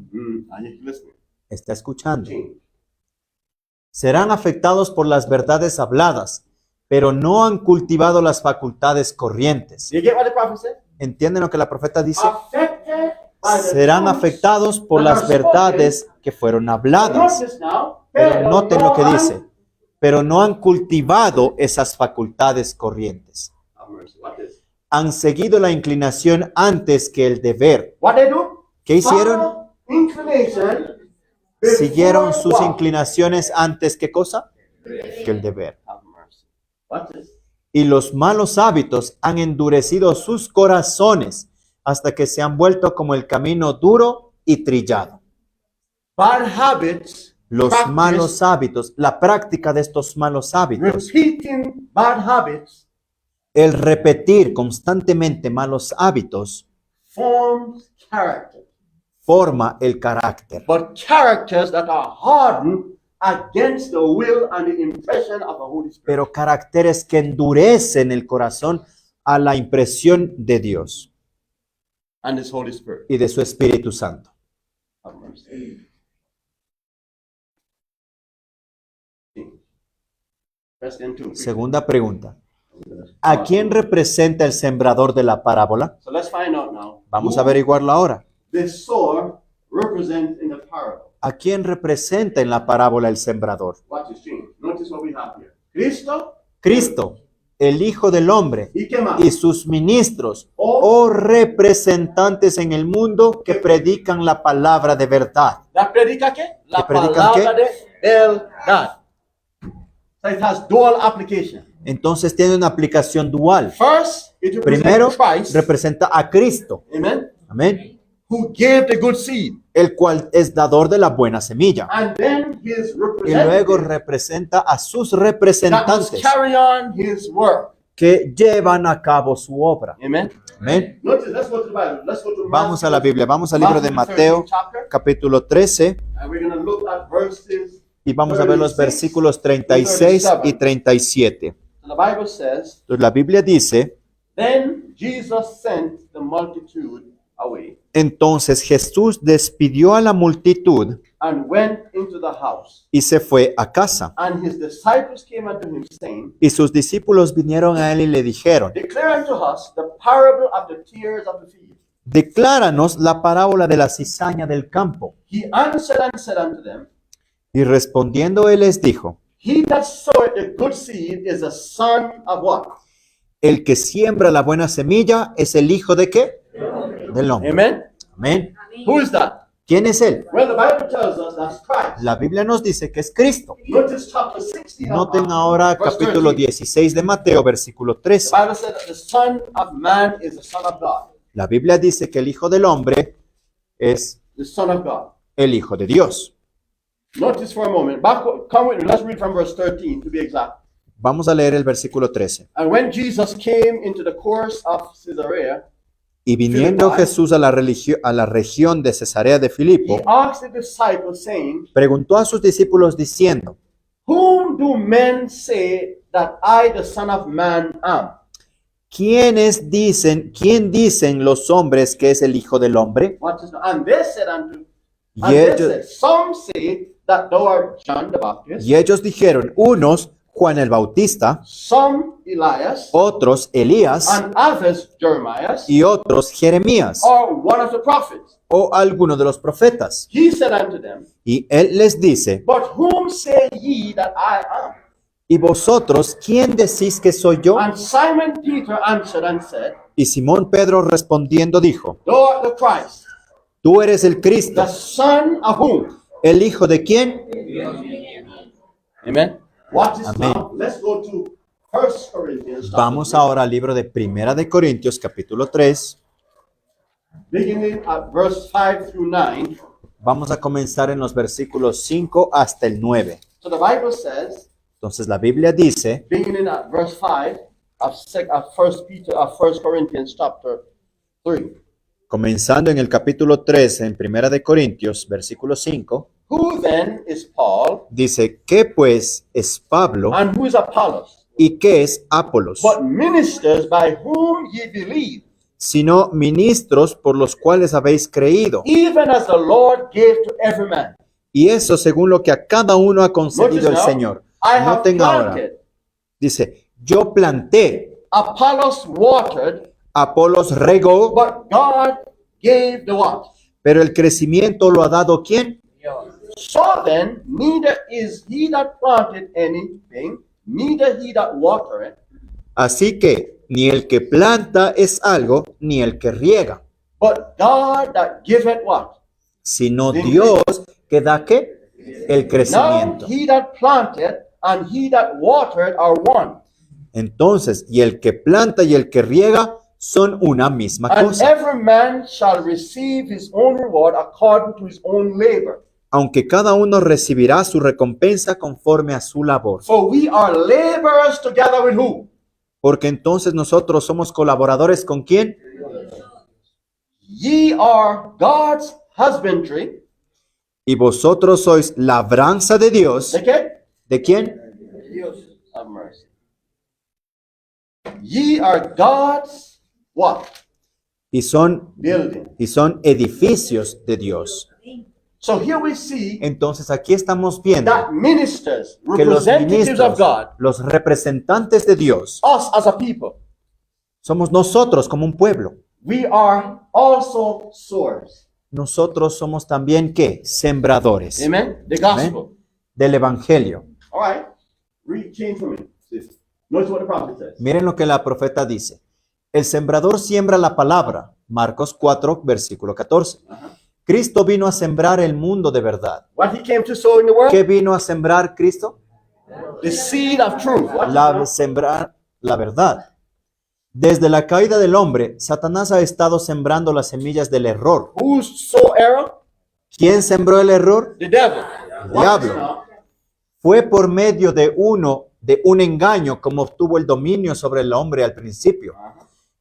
Are you listening? ¿Está escuchando? Change. Serán afectados por las verdades habladas, pero no han cultivado las facultades corrientes. You get what the prophet said? ¿Entienden lo que la profeta dice? Affected by the Serán truths afectados por that las are verdades que fueron habladas. Notice now, Pero noten lo que no dice. Pero no han cultivado esas facultades corrientes. Have mercy. What is? Han seguido la inclinación antes que el deber. What they do? ¿Qué hicieron? Follow inclination Siguieron sus inclinaciones antes ¿qué cosa? Que el deber. Have mercy. Watch this. Y los malos hábitos han endurecido sus corazones hasta que se han vuelto como el camino duro y trillado. Bad habits, Los practice, malos hábitos, la práctica de estos malos hábitos, repeating bad habits el repetir constantemente malos hábitos, forms character. forma el carácter. But characters that are hardened against the will and the impression of the Holy Spirit. Pero caracteres que endurecen el corazón a la impresión de Dios And His Holy Spirit. y de su Espíritu Santo. Have mercy. Question 2. Segunda pregunta. ¿A quién representa el sembrador de la parábola? So let's find out now. Vamos Who a averiguarlo ahora. the sower represents in the parable. ¿A quién representa en la parábola el sembrador? Watch this change. Notice what we have here. Cristo. Cristo, el Hijo del Hombre ¿Y qué más? y sus ministros o representantes en el mundo que predican la palabra de verdad. ¿La predica qué? La ¿Que predican palabra de verdad. So it has dual application. Entonces tiene una aplicación dual. First, it represents Primero, Christ. representa a Cristo. Amen. Amén. Who gave the good seed. El cual es dador de la buena semilla. And then his Y luego representative representa a sus that must representantes carry on his work. que llevan a cabo su obra. Amen. Amén. Notice, let's go to the Bible. Let's go to Vamos a la Matthew. Biblia, vamos al libro de Mateo, 13 chapter, capítulo 13, and we're going to look at verses. y vamos a ver los versículos 36 y 37. The Bible says, Entonces, la Biblia dice, then Jesus sent the multitude away entonces Jesús despidió a la multitud and went into the house. y se fue a casa. And his disciples came unto him, saying, Y sus discípulos vinieron a él y le dijeron, declare unto us the parable of the tares of the field. decláranos la parábola de la cizaña del campo. He answered and said unto them, Y respondiendo él les dijo, he that soweth the good seed is the son of what? el que siembra la buena semilla es el hijo de qué? Del hombre. Amen. Amén. Who is that? ¿Quién es él? Well, the Bible tells us that's Christ. La Biblia nos dice que es Cristo. Notice chapter 16. of Noten Matthew, ahora verse capítulo 13. 16 de Mateo, versículo The 13. Bible said that the Son of Man is the Son of God. La Biblia dice que el hijo del hombre es The Son of God. el hijo de Dios. Notice for a moment. Come with me. Let's read from verse 13 to be exact. Vamos a leer el versículo 13. And when Jesus came into the course of Caesarea, Y viniendo Jesús a la región de Cesarea de he Filipo, asked the disciples, saying, preguntó a sus discípulos diciendo, whom do men say that I, the Son of Man, am? ¿quién dicen los hombres que es el hijo del hombre? Watch this now. And they said unto, Y and they ellos, said, some say that thou art John the Baptist, y ellos dijeron, unos Juan el Bautista, some Elias, otros Elías and others Jeremiah, y otros Jeremías or one of the prophets. o alguno de los profetas. He said unto them, Y él les dice, but whom say ye that I am? ¿y vosotros quién decís que soy yo? And Simon Peter answered and said, Y Simón Pedro respondiendo dijo, thou art the Christ, tú eres el Cristo, the Son of whom? ¿el hijo de quién? Amen. Watch this Amen. now. Let's go to 1 Corinthians. Vamos ahora al libro de Primera de Corintios, capítulo 3. Beginning at verse 5 through 9. Vamos a comenzar en los versículos 5 hasta el 9. So the Bible says, Entonces la Biblia dice, beginning at verse 5 of 1 Corinthians chapter 3. comenzando en el capítulo 3, en Primera de Corintios, versículo 5, Who then is Paul, dice, ¿qué pues es Pablo and who is Apollos? y qué es Apolos? But ministers by whom ye believe, Sino ministros por los cuales habéis creído. even as the Lord gave to every man. Y eso según lo que a cada uno ha concedido Notice el now, Señor. I have Noten ahora, planted, dice, yo planté, Apollos watered, Apolos regó, but God gave the what? pero el crecimiento lo ha dado ¿quién? So then, neither is he that planted anything, neither he that watereth, Así que ni el que planta es algo, ni el que riega, but God that giveth what? sino The Dios que da ¿qué? El Now crecimiento. he that planted and he that watered are one. Entonces, y el que planta y el que riega son una misma And cosa. every man shall receive his own reward according to his own labor. Aunque cada uno recibirá su recompensa conforme a su labor. For we are laborers together with who? Porque entonces nosotros somos colaboradores ¿con quién? Ye are God's husbandry. Y vosotros sois labranza de Dios. ¿De qué? ¿De quién? Have mercy. Ye are God's what? Y son Building. edificios de Dios. So here we see Entonces aquí estamos viendo that ministers, que los representatives of ministros, God, los representantes de Dios, us as a people, somos nosotros como un pueblo. we are also sowers. Nosotros somos también ¿qué? Sembradores Amen? The gospel. del evangelio. All right. Read, change for me. sis. Notice what the prophet says. Miren lo que la profeta dice. El sembrador siembra la palabra. Marcos 4, versículo 14. Cristo vino a sembrar el mundo de verdad. What he came to sow in the world? ¿Qué vino a sembrar Cristo? The seed of truth. What? Sembrar la verdad. Desde la caída del hombre, Satanás ha estado sembrando las semillas del error. Who sow error? ¿Quién sembró el error? The devil. El diablo. Fue por medio de un engaño como obtuvo el dominio sobre el hombre al principio.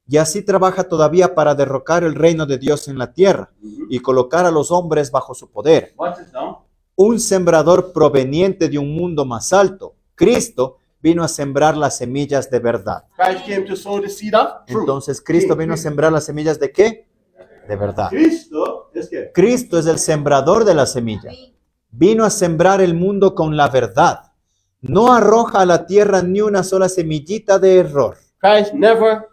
Y así trabaja todavía para derrocar el reino de Dios en la tierra y colocar a los hombres bajo su poder. What's this now? Un sembrador proveniente de un mundo más alto, Cristo, vino a sembrar las semillas de verdad. Christ came to sow the seed of truth. Entonces, ¿Cristo vino a sembrar las semillas de qué? De verdad. Cristo es que Cristo es el sembrador de la semilla. Vino a sembrar el mundo con la verdad. No arroja a la tierra ni una sola semillita de error. Christ never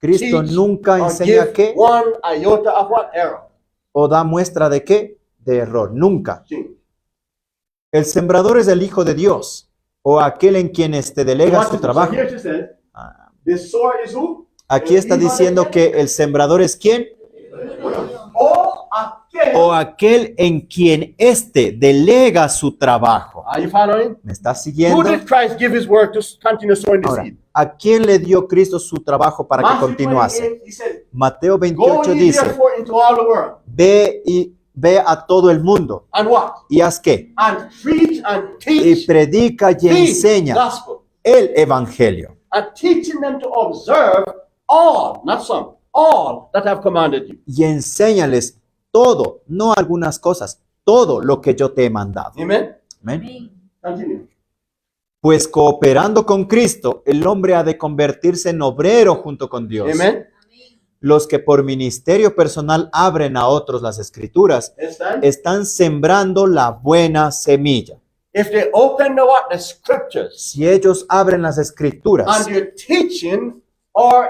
Cristo teach nunca or enseña give qué one iota of what error. o da muestra de qué, de error. Nunca. Change. El sembrador es el Hijo de Dios o aquel en quien delega Watch su this. trabajo. So here she says, Ah, the sower is who? Aquí está diciendo que el sembrador es quién o aquel en quien delega su trabajo. Are you following? ¿Me está Who siguiendo? did Christ give his word to continue sowing the Ahora, seed? ¿a quién le dio Cristo su trabajo para que Matthew continuase? 28, he said, Mateo go 28 ye dice, therefore into all the world. ve a todo el mundo And what? y haz qué? And preach and Y teach predica y the enseña gospel. el evangelio. And teaching them to observe all, not some, all that I've commanded you. Y enséñales todo, no algunas cosas, todo lo que yo te he mandado. Amen? Amén. Continue. Pues cooperando con Cristo, el hombre ha de convertirse en obrero junto con Dios. Amen? Los que por ministerio personal abren a otros las escrituras, Understand? están sembrando la buena semilla. If they open the what? The scriptures Si ellos abren las escrituras and your teaching are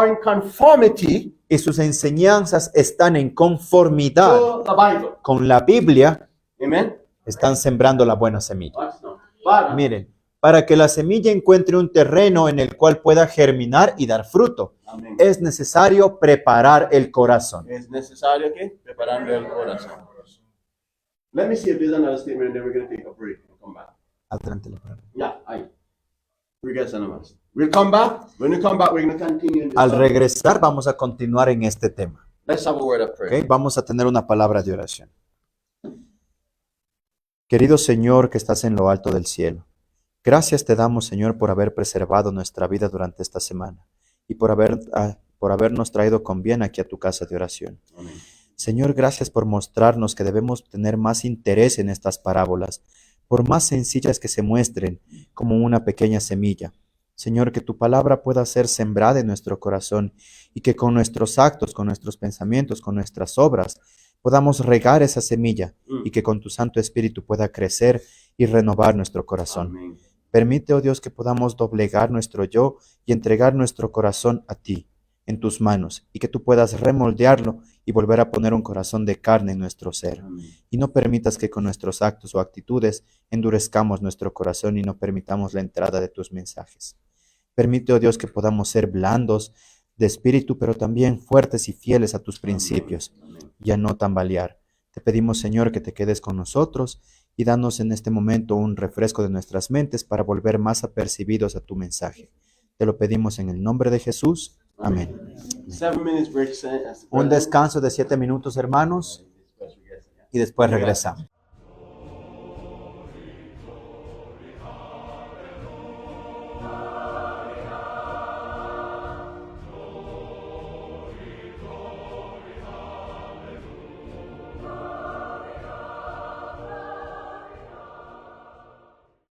in conformity y sus enseñanzas están en conformidad to the Bible. con la Biblia, Amen? están sembrando la buena semilla. Watch now. But Miren, para que la semilla encuentre un terreno en el cual pueda germinar y dar fruto, Amén. es necesario preparar el corazón. Es necesario que preparando el corazón. Let me see if there's another statement, and then we're going to take a break and come back. Adelante, Leonardo. Yeah, I. We get some of us. We'll come back. When we come back, we're going to continue. In this Al subject. regresar vamos a continuar en este tema. Let's have a word of prayer. ¿Ok? Vamos a tener una palabra de oración. Querido Señor que estás en lo alto del cielo, gracias te damos, Señor, por haber preservado nuestra vida durante esta semana y por habernos traído con bien aquí a tu casa de oración. Amén. Señor, gracias por mostrarnos que debemos tener más interés en estas parábolas, por más sencillas que se muestren como una pequeña semilla. Señor, que tu palabra pueda ser sembrada en nuestro corazón y que con nuestros actos, con nuestros pensamientos, con nuestras obras, podamos regar esa semilla y que con tu Santo Espíritu pueda crecer y renovar nuestro corazón. Amén. Permite, oh Dios, que podamos doblegar nuestro yo y entregar nuestro corazón a ti, en tus manos, y que tú puedas remoldearlo y volver a poner un corazón de carne en nuestro ser. Amén. Y no permitas que con nuestros actos o actitudes endurezcamos nuestro corazón y no permitamos la entrada de tus mensajes. Permite, oh Dios, que podamos ser blandos de espíritu, pero también fuertes y fieles a tus principios, y a no tambalear. Te pedimos, Señor, que te quedes con nosotros y danos en este momento un refresco de nuestras mentes para volver más apercibidos a tu mensaje. Te lo pedimos en el nombre de Jesús. Amén. 7 minutes break. Un descanso de 7 minutos, hermanos, y después regresamos.